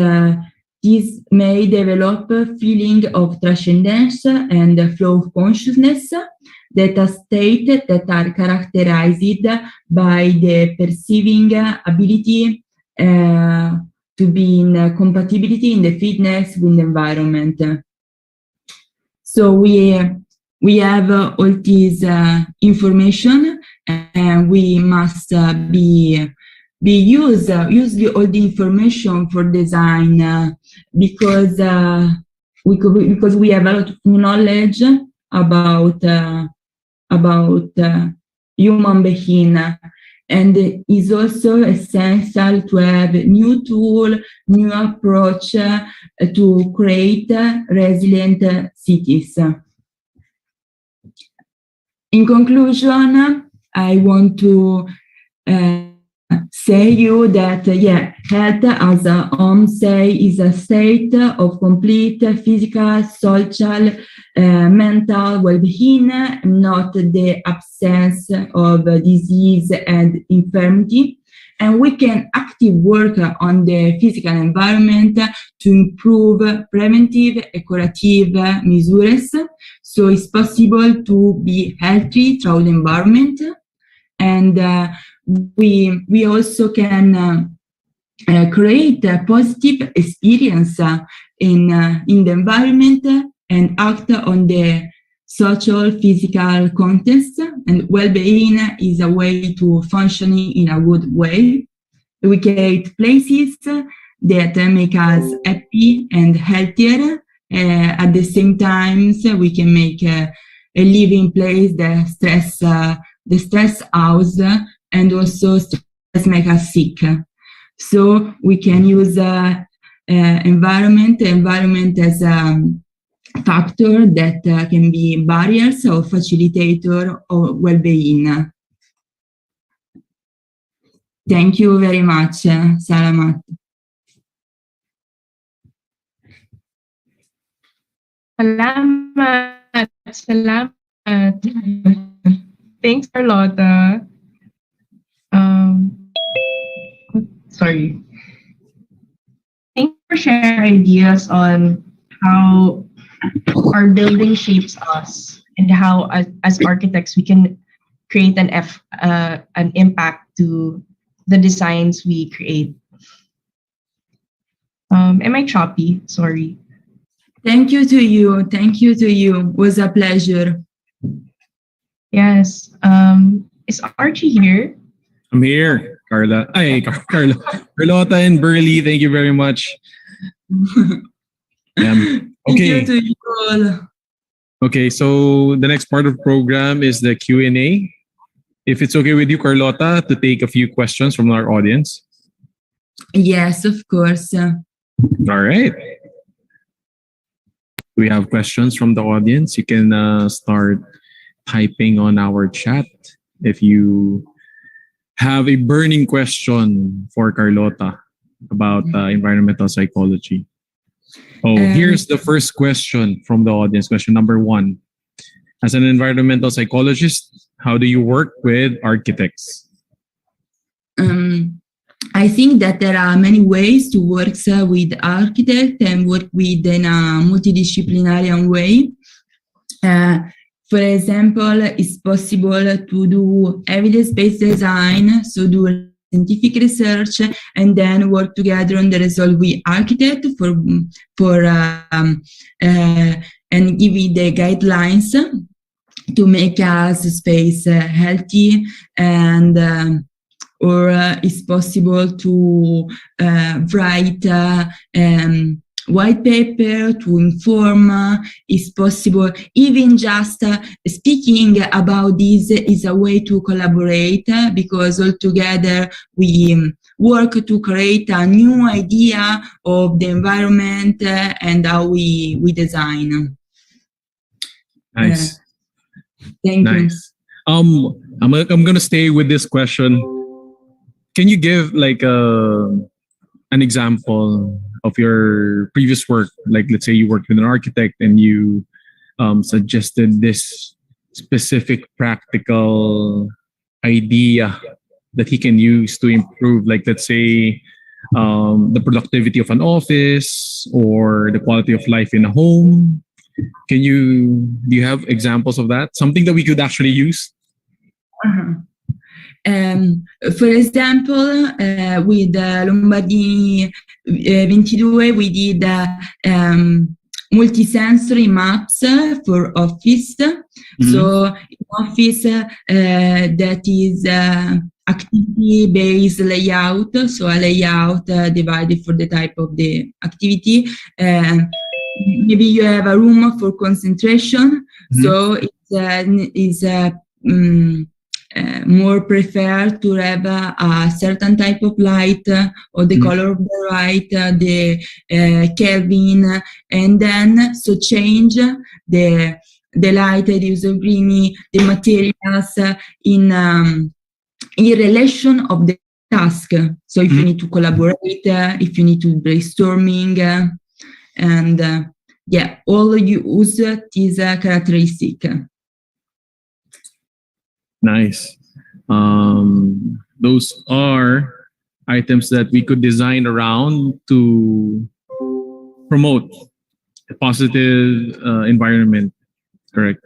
this may develop a feeling of transcendence and flow of consciousness, that are states that are characterized by the perceiving ability to be in compatibility in the fitness with the environment. So we have all this information, and we must use all the information for design, because we have a lot of knowledge about human being, and it's also essential to have new tool, new approach to create resilient cities. In conclusion, I want to say you that health, as Om say, is a state of complete physical, social, mental well-being, not the absence of disease and infirmity. And we can actively work on the physical environment to improve preventive and curative measures. So it's possible to be healthy through the environment. And we also can create a positive experience in the environment and act on the social, physical context, and well-being is a way to functioning in a good way. We create places that make us happy and healthier. At the same time, so we can make a living place, the stress house, and also stress make us sick. So we can use environment as a factor that can be barriers or facilitator of well-being. Thank you very much. Salamat. Salamat. Thanks, Carlotta. Sorry. Thanks for sharing ideas on how our building shapes us, and how, as architects, we can create an impact to the designs we create. Am I choppy? Sorry. Thank you to you. Thank you to you. It was a pleasure. Yes. Is Archie here? I'm here, Carla. Carlotta and Burley, thank you very much. Thank Okay. you to you all. Okay, so the next part of the program is the Q&A. If it's okay with you, Carlotta, to take a few questions from our audience. Yes, of course. All right. We have questions from the audience. You can start typing on our chat if you have a burning question for Carlotta about environmental psychology. Here's the first question from the audience. Question number 1. As an environmental psychologist, how do you work with architects? I think that there are many ways to work with architects and work with in a multidisciplinary way. For example, it's possible to do evidence-based design, so do scientific research, and then work together on the result with architect and give me the guidelines to make us space healthy, and or it's possible to write white paper to inform. It's possible even just speaking about this is a way to collaborate, because all together we work to create a new idea of the environment and how we design. Nice. Thank you. I'm gonna stay with this question. Can you give like an example of your previous work, like let's say you worked with an architect and you suggested this specific practical idea that he can use to improve, like let's say the productivity of an office or the quality of life in a home. Do you have examples of that? Something that we could actually use? For example, with Lombardi 22, we did multisensory maps for office. Mm-hmm. So office that is activity-based layout, so a layout divided for the type of the activity. Maybe you have a room for concentration, mm-hmm. So it's more preferred to have a certain type of light or the mm-hmm. color of the light, the Kelvin, and then so change the light, the user green, the materials in relation of the task. So if mm-hmm. you need to collaborate, if you need to brainstorming, and all use this characteristic. Nice. Those are items that we could design around to promote a positive environment. Correct.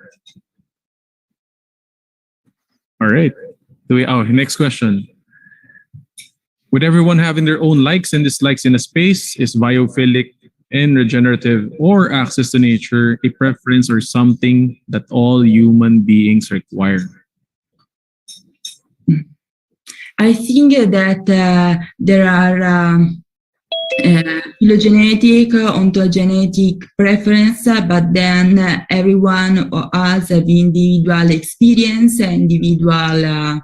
All right. Next question. With everyone having their own likes and dislikes in a space, is biophilic and regenerative or access to nature a preference or something that all human beings require? I think that there are phylogenetic, ontogenetic preference, but then everyone has have individual experience, individual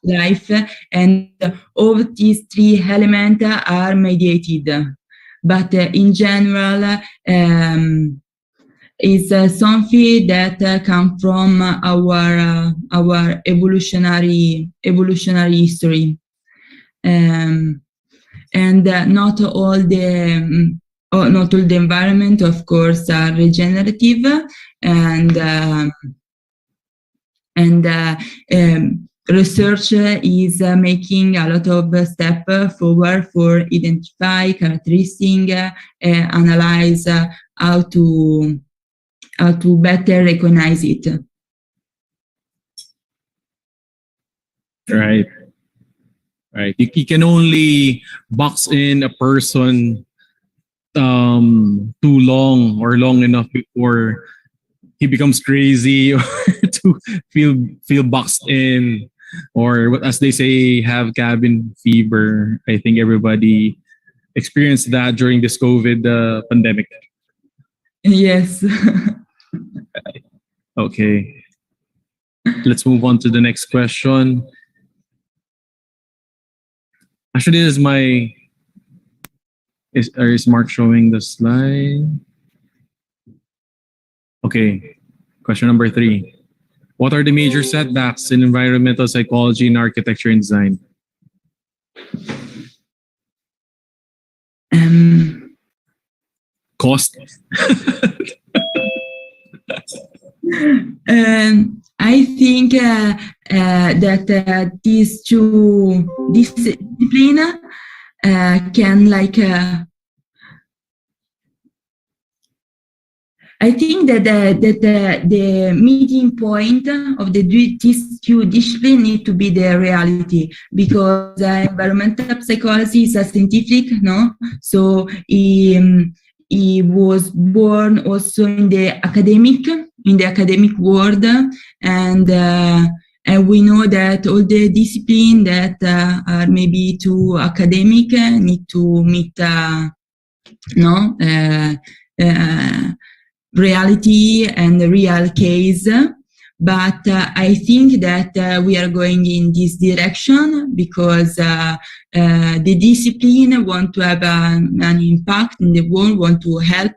life, and all these three elements are mediated. But in general, is something that come from our evolutionary history, and not all the environment, of course, are regenerative, and research is making a lot of steps forward for identify characteristics, analyze how to better recognize it. Right. You can only box in a person too long or long enough before he becomes crazy or to feel boxed in, or as they say, have cabin fever. I think everybody experienced that during this COVID pandemic. Yes. Okay. Let's move on to the next question. Actually, this is is Mark showing the slide? Okay. Question number 3. What are the major setbacks in environmental psychology in architecture and design? Cost? I think that these two disciplines can I think that the meeting point of these two disciplines need to be the reality, because environmental psychology is a scientific, so he was born also in the academic world, and we know that all the disciplines that are maybe too academic need to meet reality and the real case. But I think that we are going in this direction because the discipline want to have an impact in the world, want to help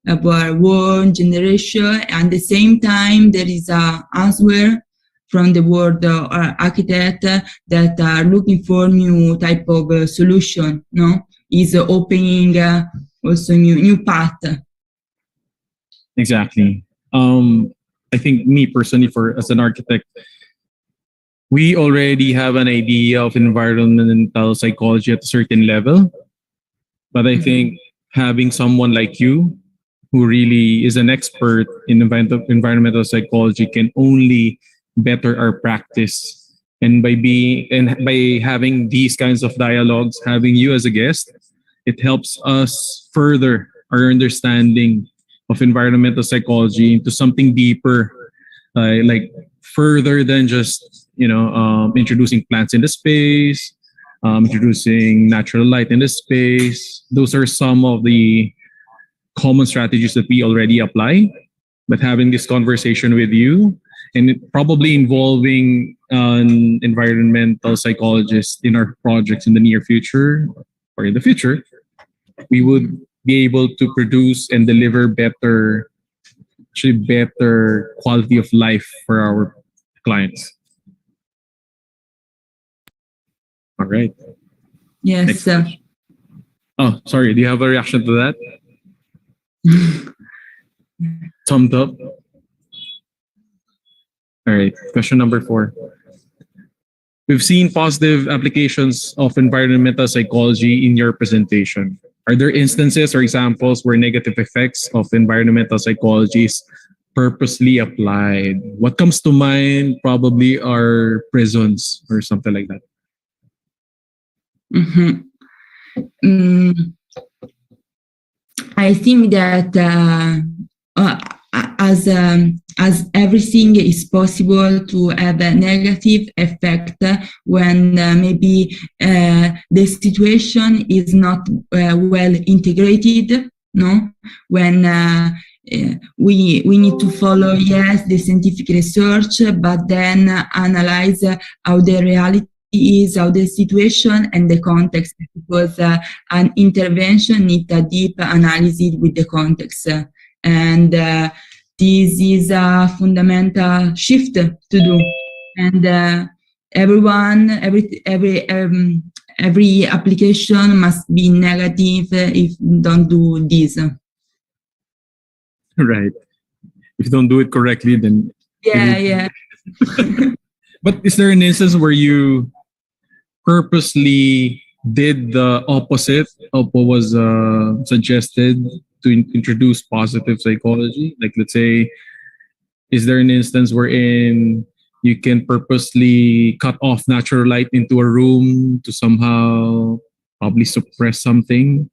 our world generation. And at the same time, there is an answer from the world architect that are looking for new type of solution, is opening also new path. Exactly. I think me personally, as an architect, we already have an idea of environmental psychology at a certain level. But I think having someone like you, who really is an expert in environmental psychology, can only better our practice. And by having these kinds of dialogues, having you as a guest, it helps us further our understanding of environmental psychology into something deeper, like further than just introducing plants in the space, introducing natural light in the space. Those are some of the common strategies that we already apply. But having this conversation with you, and probably involving an environmental psychologist in our projects in the near future or in the future, we would be able to produce and deliver better quality of life for our clients. All right. Yes. Oh, sorry. Do you have a reaction to that? Thumbs up. All right. Question number 4. We've seen positive applications of environmental psychology in your presentation. Are there instances or examples where negative effects of environmental psychology is purposely applied? What comes to mind probably are prisons or something like that. I think that as everything is possible to have a negative effect when maybe the situation is not well integrated, no? When we need to follow, yes, the scientific research, but then analyze how the reality is, how the situation and the context, because an intervention needs a deep analysis with the context. And this is a fundamental shift to do. And every application must be negative if you don't do this. Right. If you don't do it correctly, then... Yeah. But is there an instance where you purposely did the opposite of what was suggested to introduce positive psychology? Like, let's say, is there an instance wherein you can purposely cut off natural light into a room to somehow probably suppress something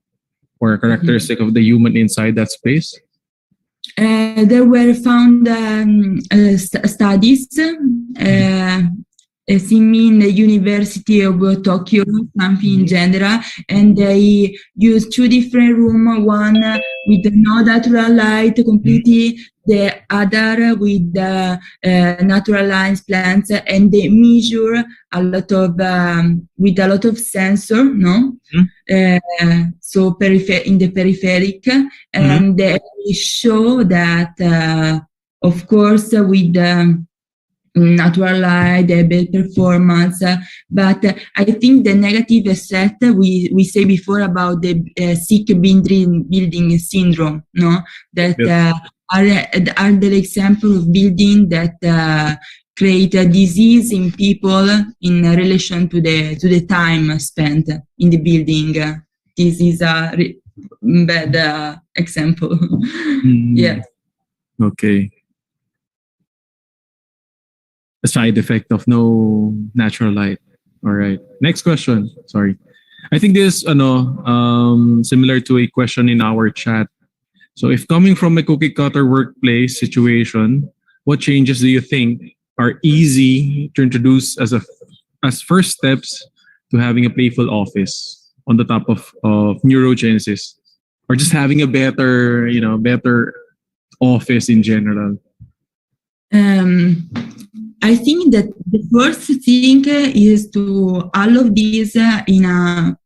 or a characteristic of the human inside that space? There were found studies in the University of Tokyo, something in general, and they used 2 different rooms, one with no natural light completely, the other with natural light plants, and they measure a lot of with a lot of sensor, no? So in the peripheric, and they show that of course with natural light, bad performance, but I think the negative effect we say before about the sick building syndrome, no, that are the example of building that create a disease in people in relation to the time spent in the building. This is a bad example. Yeah. Okay. A side effect of no natural light. All right. Next question. Sorry. I think this is similar to a question in our chat. So if coming from a cookie cutter workplace situation, what changes do you think are easy to introduce as first steps to having a playful office on the top of neurogenesis, or just having a better office in general? I think that the first thing is to all of these in a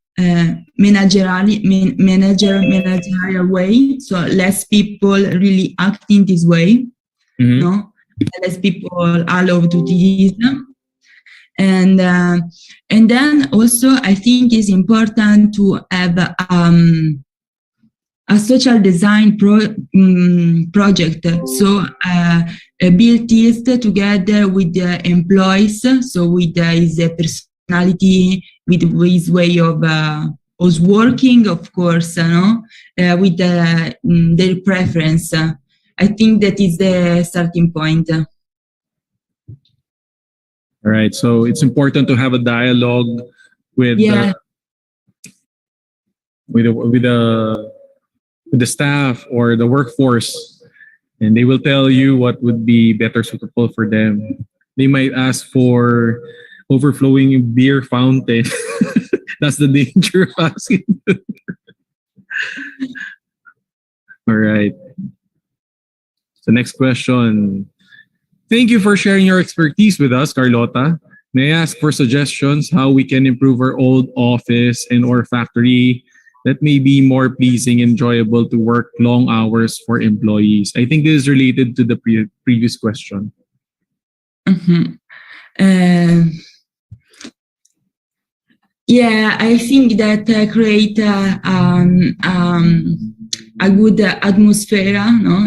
managerial way. So less people really act in this way, no? Less people allow to do this. And then also I think it's important to have a social design project. So build this together with the employees, so with his personality, with his way of working, of course, with their preference. I think that is the starting point. All right. So it's important to have a dialogue with the staff or the workforce, and they will tell you what would be better suitable for them. They might ask for overflowing beer fountain. That's the danger of asking. All right. So next question. Thank you for sharing your expertise with us, Carlotta. May I ask for suggestions how we can improve our old office and or factory that may be more pleasing and enjoyable to work long hours for employees? I think this is related to the previous question. Mm-hmm. Yeah, I think that create a good atmosphere,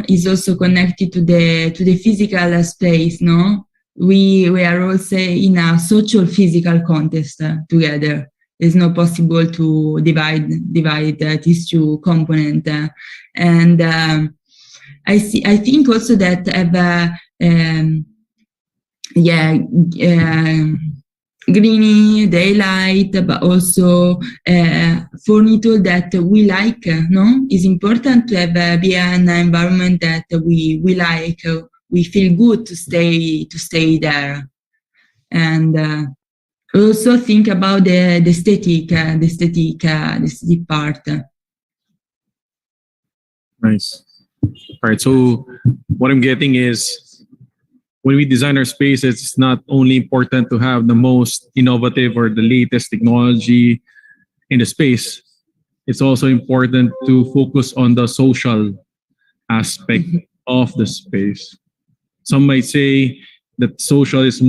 is also connected to the physical space. We are also in a social physical context together. It's not possible to divide these two components. And I think also that greeny daylight, but also furniture that we like. It's important to have be an environment that we like. We feel good to stay there, and also think about the aesthetic part. Nice. All right. So what I'm getting is, when we design our space, it's not only important to have the most innovative or the latest technology in the space. It's also important to focus on the social aspect of the space. Some might say that social is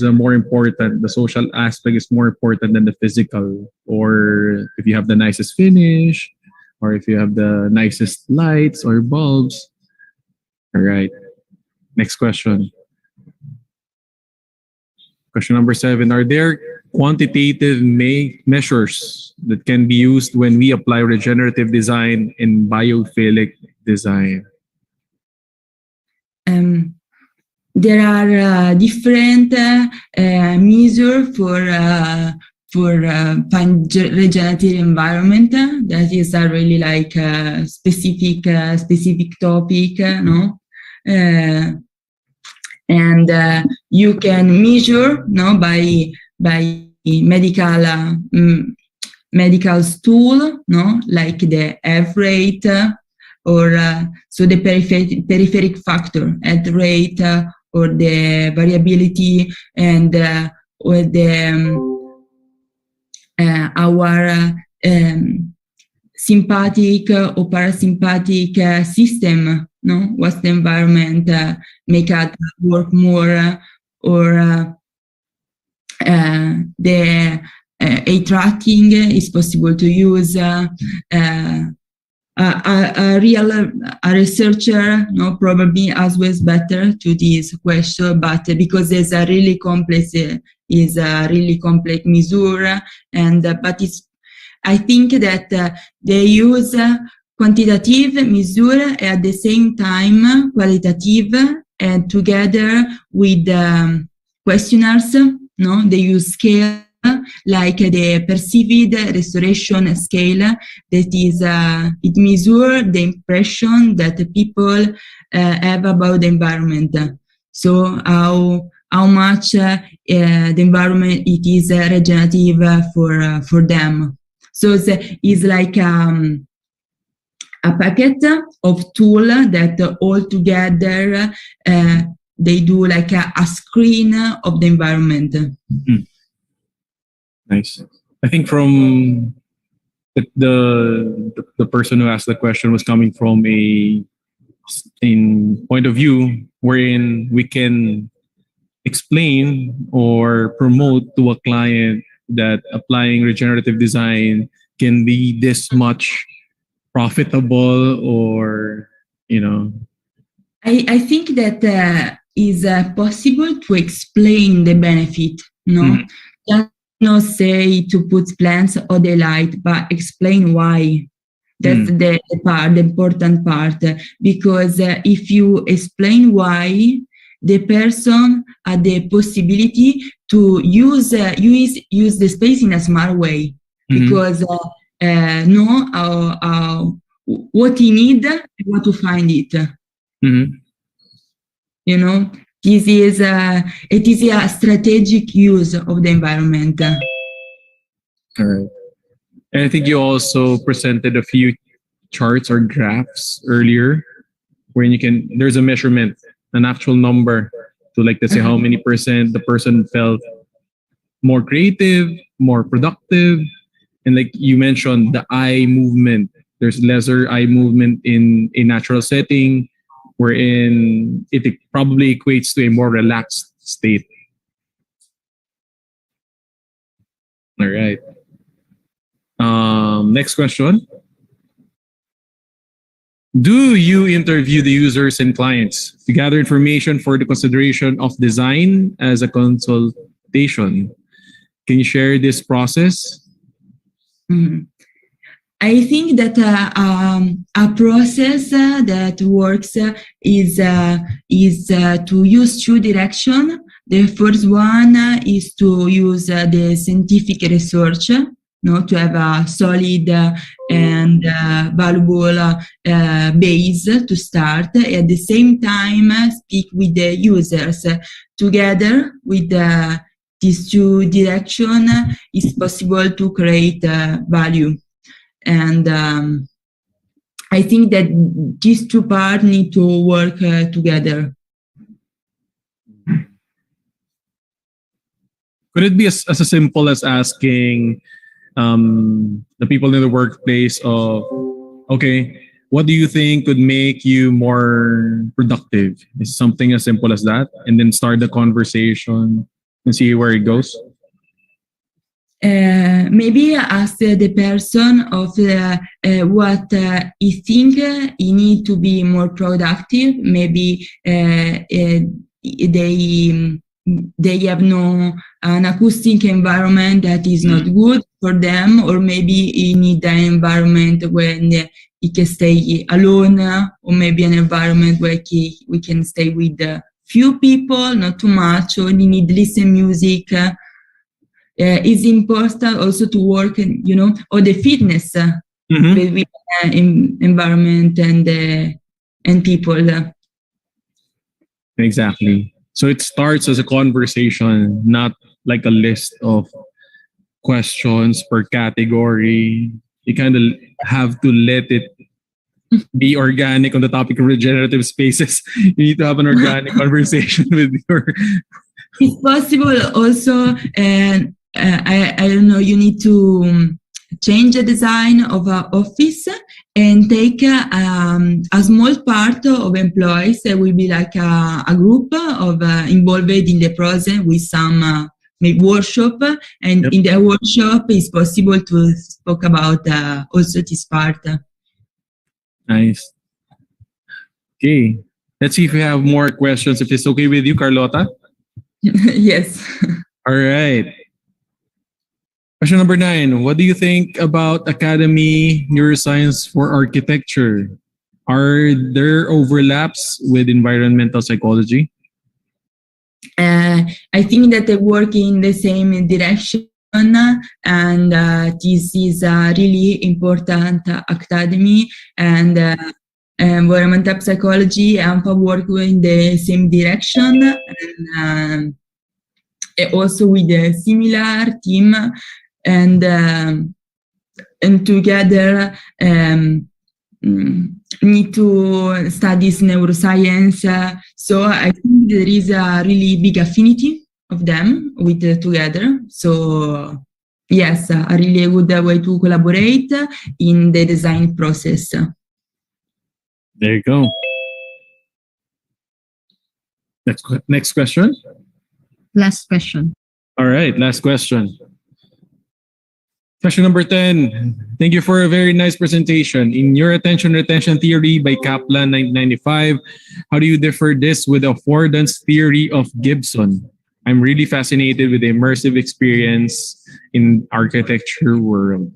more important. The social aspect is more important than the physical. Or if you have the nicest finish, or if you have the nicest lights or bulbs. All right. Next question. Question number 7. Are there quantitative measures that can be used when we apply regenerative design in biophilic design? There are different measures for find regenerative environment. That is a really like specific topic, and you can measure by medical tool, like the F rate, or so the peripheric factor, head rate, or the variability, and or the our sympathetic or parasympathetic system, what's the environment make us work more, or the eye tracking is possible to use. A researcher, probably always better to this question, but because it's a really complex, measure, and but I think that they use quantitative measure at the same time qualitative, and together with questionnaires, they use scale, like the perceived restoration scale, that is it measures the impression that people have about the environment. So how much the environment it is regenerative for them. So it's like a packet of tools that all together they do like a screen of the environment. Mm-hmm. Nice. I think from the person who asked the question was coming from a point of view wherein we can explain or promote to a client that applying regenerative design can be this much profitable, or you know? I think that is possible to explain the benefit, no? Mhm. Just not say to put plants or the light, but explain why. That's the part, the important part, because if you explain why, the person had the possibility to use the space in a smart way, because know what he need, how to find it. Mhm. You know, it is a strategic use of the environment. All right. And I think you also presented a few charts or graphs earlier, where there's a measurement, an actual number to, like, let's say how many percent the person felt more creative, more productive. And like you mentioned, the eye movement, there's lesser eye movement in a natural setting, wherein it probably equates to a more relaxed state. All right. Next question. Do you interview the users and clients to gather information for the consideration of design as a consultation? Can you share this process? Mhm. I think that a process that works is to use two directions. The first one is to use the scientific research, no, to have a solid and valuable base to start. At the same time, speak with the users. Together with these two directions, it's possible to create value. And I think that these two parts need to work together. Could it be as simple as asking the people in the workplace of, okay, what do you think could make you more productive? Is something as simple as that, and then start the conversation and see where it goes? Maybe ask the person of what he think he need to be more productive. Maybe they have no an acoustic environment that is not good for them, or maybe he need an environment when he can stay alone, or maybe an environment where we can stay with few people, not too much, or he need listen music. It's important also to work, or the fitness with environment and people. Exactly. So it starts as a conversation, not like a list of questions per category. You kind of have to let it be organic on the topic of regenerative spaces. You need to have an organic conversation with your. It's possible also, and I don't know, you need to change the design of an office and take a small part of employees that will be like a group of involved in the process with some maybe workshop, and in the workshop it's possible to talk about also this part. Nice. Okay, let's see if we have more questions, if it's okay with you, Carlotta. Yes. All right. Question number 9. What do you think about Academy Neuroscience for Architecture? Are there overlaps with environmental psychology? I think that they work in the same direction, and this is a really important academy, and environmental psychology and AMPA work in the same direction, and also with a similar team, and together need to study neuroscience. So I think there is a really big affinity of them with together. So yes, a really good way to collaborate in the design process. There you go. Next question. Last question. All right, last question. Question number 10. Thank you for a very nice presentation. In your attention retention theory by Kaplan 1995, how do you differ this with the affordance theory of Gibson? I'm really fascinated with the immersive experience in architecture world.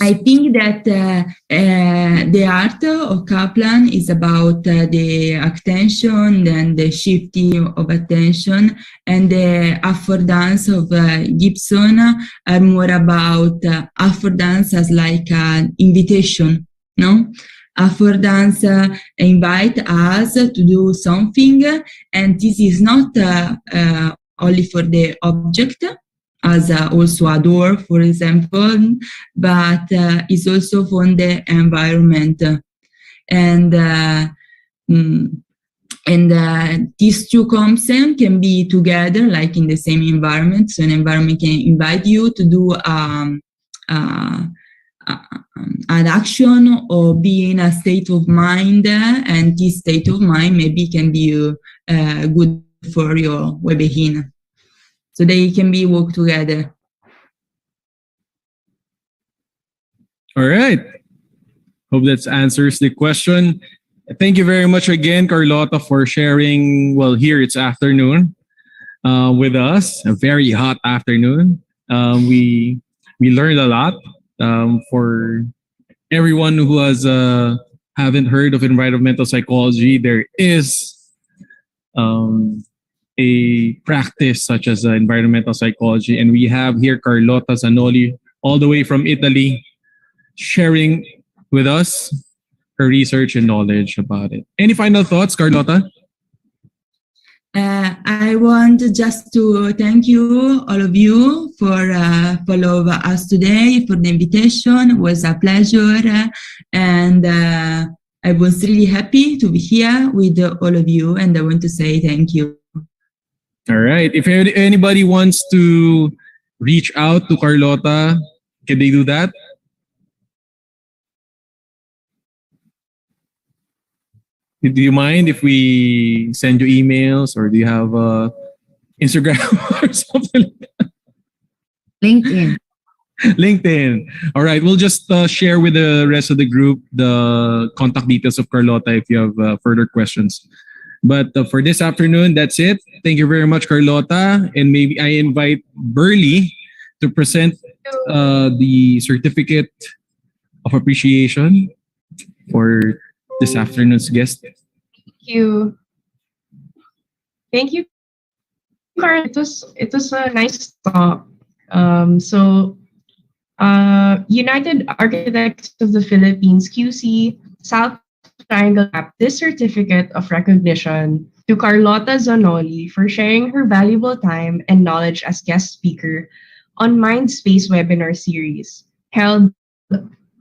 I think that the art of Kaplan is about the attention and the shifting of attention, and the affordance of Gibson are more about affordance as like an invitation, no? Affordance invite us to do something, and this is not only for the object, as also a door, for example, but it's also from the environment. And these two concepts can be together, like in the same environment. So an environment can invite you to do an action or be in a state of mind, and this state of mind maybe can be good for your well-being. So they can be work together. All right. Hope that answers the question. Thank you very much again, Carlotta, for sharing. Well, here it's afternoon with us, a very hot afternoon. We learned a lot. For everyone who has haven't heard of environmental psychology, there is a practice such as environmental psychology, and we have here Carlotta Zanoli, all the way from Italy, sharing with us her research and knowledge about it. Any final thoughts, Carlotta? I want just to thank you, all of you, for following us today, for the invitation. It was a pleasure, and I was really happy to be here with all of you, and I want to say thank you. All right. If anybody wants to reach out to Carlotta, can they do that? Do you mind if we send you emails, or do you have Instagram or something like that? LinkedIn. LinkedIn. All right. We'll just share with the rest of the group the contact details of Carlotta if you have further questions. But for this afternoon, that's it. Thank you very much, Carlotta. And maybe I invite Burley to present the certificate of appreciation for this afternoon's guest. Thank you. Thank you, Carl. It was a nice talk. United Architects of the Philippines, QC, South Triangle, this certificate of recognition to Carlotta Zanoli for sharing her valuable time and knowledge as guest speaker on Mindspace webinar series held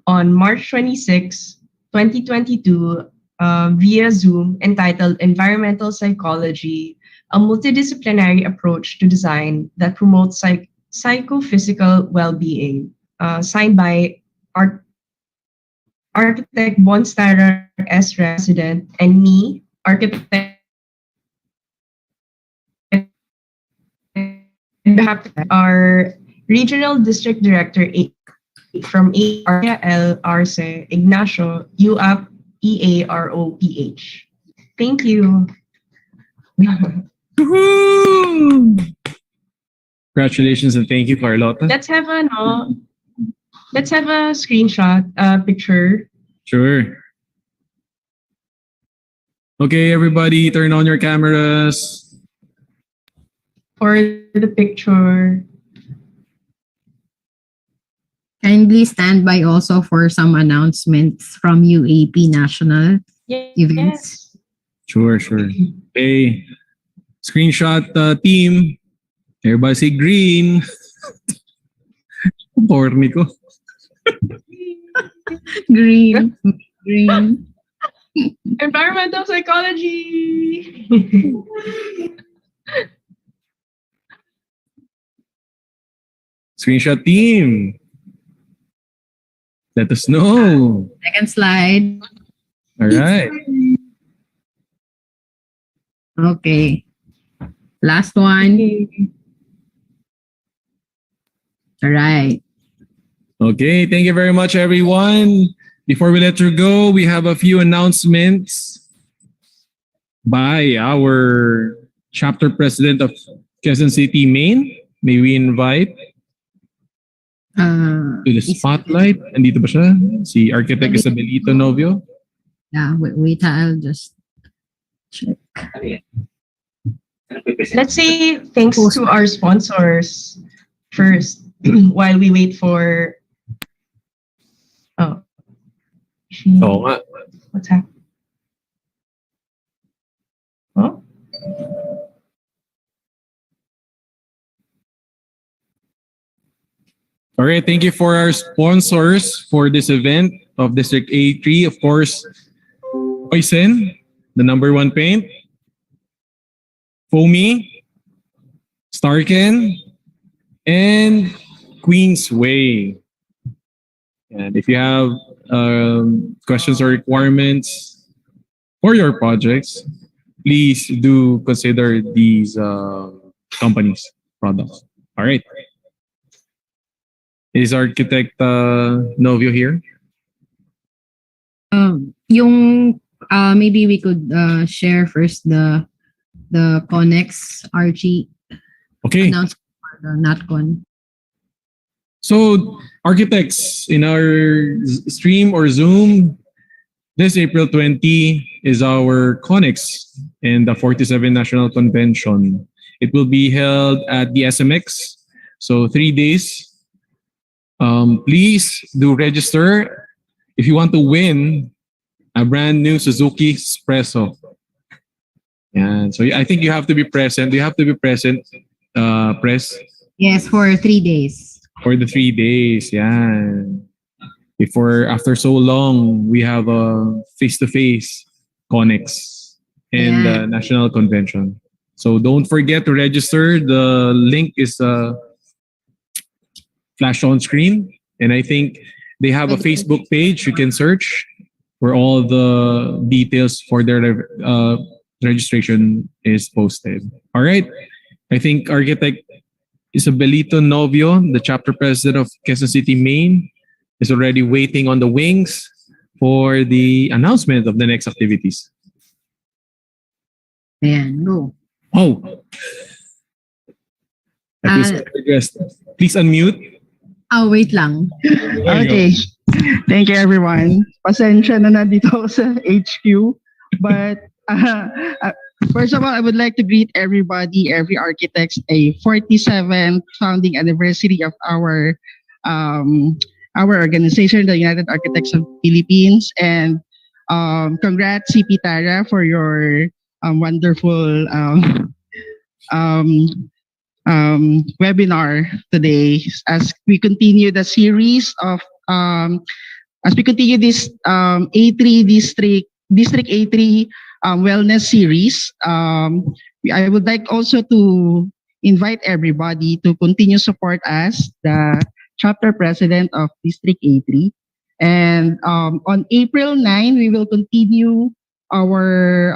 on March 26, 2022 via Zoom, entitled Environmental Psychology, a Multi-Disciplinary Approach to Design that Promotes Psychophysical Well-Being, signed by Architect Bonstarer S. Resident and me, Architect our Regional District Director from L. Arce, Ignacio, Uap EAROPH. Thank you. Congratulations and thank you, Carlotta. Let's have a screenshot picture. Sure. Okay, everybody, turn on your cameras. For the picture. Kindly stand by also for some announcements from UAP National events. Yes. Sure. Okay. Screenshot team. Everybody say green. Corny ko. Green. Environmental psychology. Screenshot team. Let us know. Second slide. All right. Okay. Last one. All right. Okay, thank you very much, everyone. Before we let you go, we have a few announcements by our chapter president of Quezon City, Maine. May we invite to the spotlight. Andito ba siya? Si Architect Isabelito Novio. Yeah, wait, I'll just check. Let's say thanks to our sponsors first while we wait for. Oh. Oo nga. What's happening? Oh? All right, thank you for our sponsors for this event of District A3. Of course, Poison, the #1 paint, Foamy, Starken, and Queensway. And if you have questions or requirements for your projects, please do consider these companies' products. All right. Is Architect Novio here? Yung maybe we could share first the Connex Archie Okay. announcement for the NatCon. So, architects, in our stream or Zoom, this April 20 is our Connex and the 47 National Convention. It will be held at the SMX. So 3 days. Please do register if you want to win a brand new Suzuki Espresso. And so I think you have to be present. You have to be present, press. Yes, for 3 days. For the 3 days, yeah. After so long, we have a face-to-face Connex and National Convention. So don't forget to register. The link is flashed on screen. And I think they have a Facebook page you can search where all the details for their registration is posted. All right. I think Architect Isabelito Novio, the chapter president of Quezon City, Maine, is already waiting on the wings for the announcement of the next activities. Ayan, go. Oh. Please unmute. Oh, wait lang. Okay. Thank you, everyone. Pasensya na nandito ako sa HQ. But first of all, I would like to greet everybody, every architect, a 47th founding anniversary of our organization, the United Architects of the Philippines. And congrats, CP Tara, for your wonderful webinar today as we continue the series of as we continue this A3 District A3 wellness series. I would like also to invite everybody to continue support us, the chapter president of District A3. And on April 9, we will continue our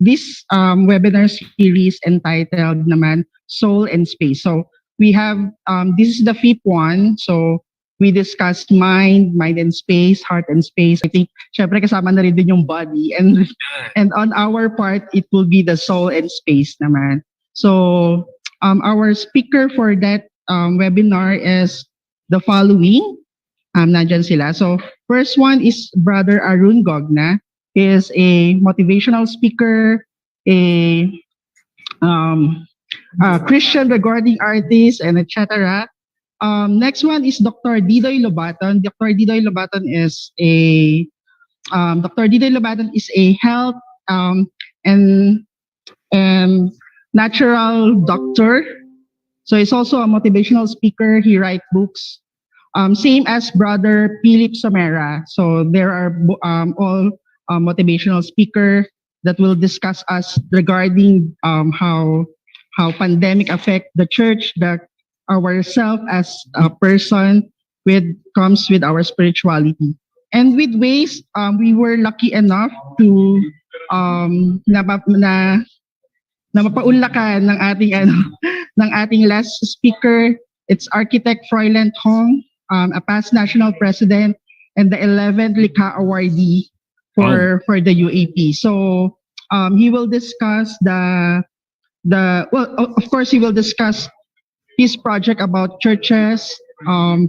this webinar series entitled naman Soul and Space. So we have this is the fifth one. So we discussed mind and space, heart and space. I think syempre kasama na rin din yung body, and on our part it will be the soul and space naman. So our speaker for that webinar is the following. Nandyan sila. So first one is Brother Arun Gogna. He is a motivational speaker, a Christian recording artist, and etc. Next one is Dr. Didoy Lobaton. Dr. Didoy Lobaton is a health and natural doctor. So he's also a motivational speaker. He writes books. Same as Brother Philip Somera. So there are all motivational speaker that will discuss us regarding how pandemic affect the church, ourselves as a person comes with our spirituality. And with waste, we were lucky enough to na mapaunlakan ng ating ng ating last speaker. It's architect Froiland Hong, a past national president and the 11th Likha awardee for the UAP. So he will discuss of course he will discuss his project about churches,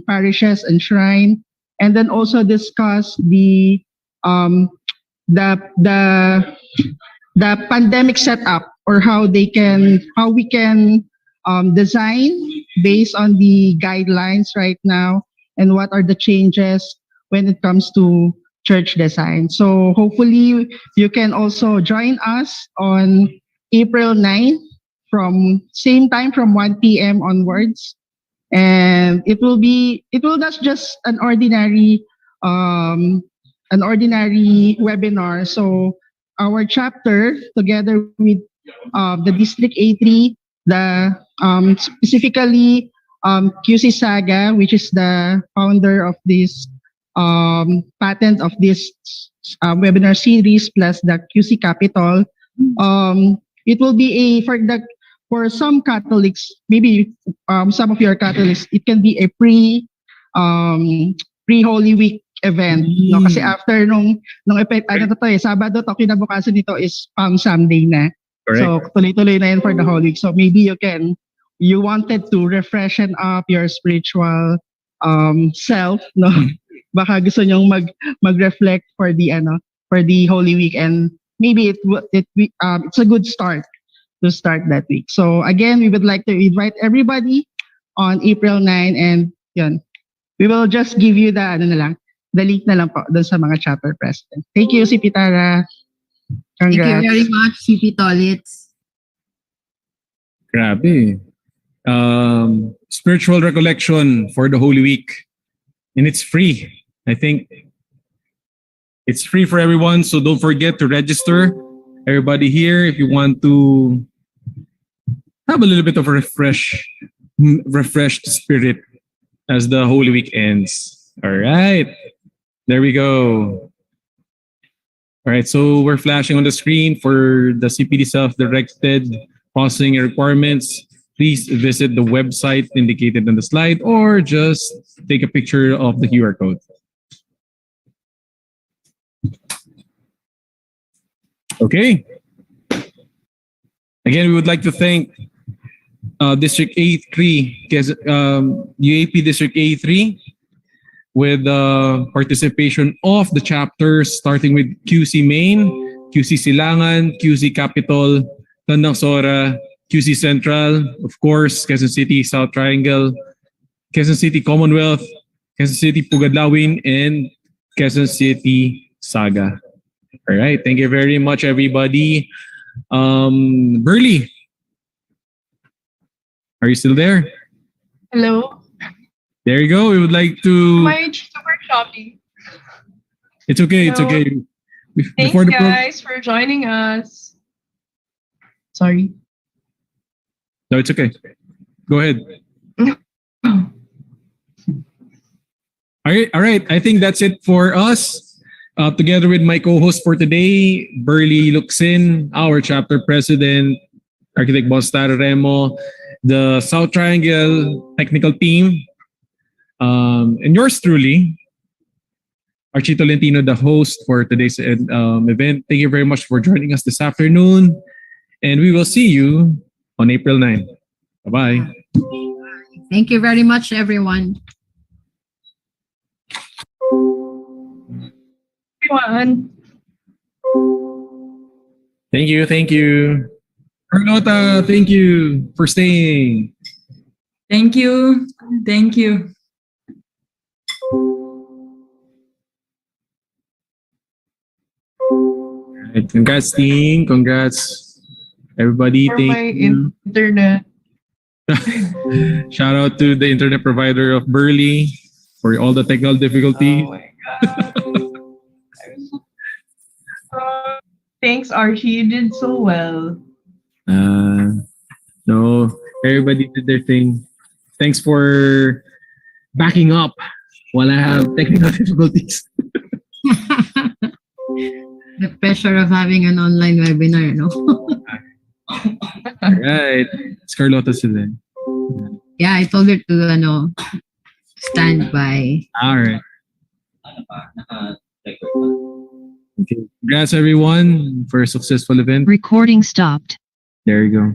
parishes and shrine, and then also discuss the pandemic setup, or how we can design based on the guidelines right now, and what are the changes when it comes to church design. So hopefully you can also join us on April 9 from same time from 1 p.m. onwards. And it will not just an ordinary webinar. So our chapter, together with the District A3, specifically QC Saga, which is the founder of this patent of this webinar series, plus the QC Capital. It will be for some Catholics, maybe some of your Catholics, it can be a pre-Holy Week event. No? Kasi after nung Sabado to, kinabukasan nito is Palm Sunday na. Correct. So tuloy-tuloy na yun for the Holy Week. So maybe you wanted to refreshen up your spiritual self, no? Baka gusto nyong mag-reflect for the Holy Week, and maybe it's a good start to start that week. So again, we would like to invite everybody on April 9, and yun, we will just give you the link na lang po doon sa mga chapter president. Thank you, CP Tara. Congrats. Thank you very much, CP Tolitz. Grabe. Spiritual recollection for the Holy Week. And it's free. I think it's free for everyone. So don't forget to register. Everybody here, if you want to have a little bit of a refreshed spirit as the Holy Week ends. All right. There we go. All right. So we're flashing on the screen for the CPD self-directed processing requirements. Please visit the website indicated on the slide, or just take a picture of the QR code. Okay. Again, we would like to thank District A3, UAP District A3, with participation of the chapters, starting with QC Main, QC Silangan, QC Capital, Tandang Sora, QC Central, of course, Quezon City South Triangle, Quezon City Commonwealth, Quezon City Pugadlawin, and Quezon City Saga. All right, thank you very much, everybody. Burley, are you still there? Hello. There you go. We would like to. My super shopping. It's okay. It's Hello. okay. Thanks, guys, for joining us. Sorry. No, it's okay. Go ahead. All right. I think that's it for us. Together with my co-host for today, Burley Luxin, our chapter president, Architect Boss Tara Remo, the South Triangle technical team, and yours truly, Archie Tolentino, the host for today's event. Thank you very much for joining us this afternoon, and we will see you on April 9. Bye-bye. Thank you very much, everyone. Everyone. Thank you. Carlotta, thank you for staying. Thank you. Right, congrats, team. Congrats, everybody. For Thank my you. internet. Shout out to the internet provider of Burley for all the technical difficulties. Oh my god. Thanks, Archie. You did so well. No, everybody did their thing. Thanks for backing up while I have technical difficulties. The pressure of having an online webinar, no? Alright. It's Carlotta sila. Yeah, I told her to stand by. Alright. Okay. Congrats everyone for a successful event. Recording stopped. There you go.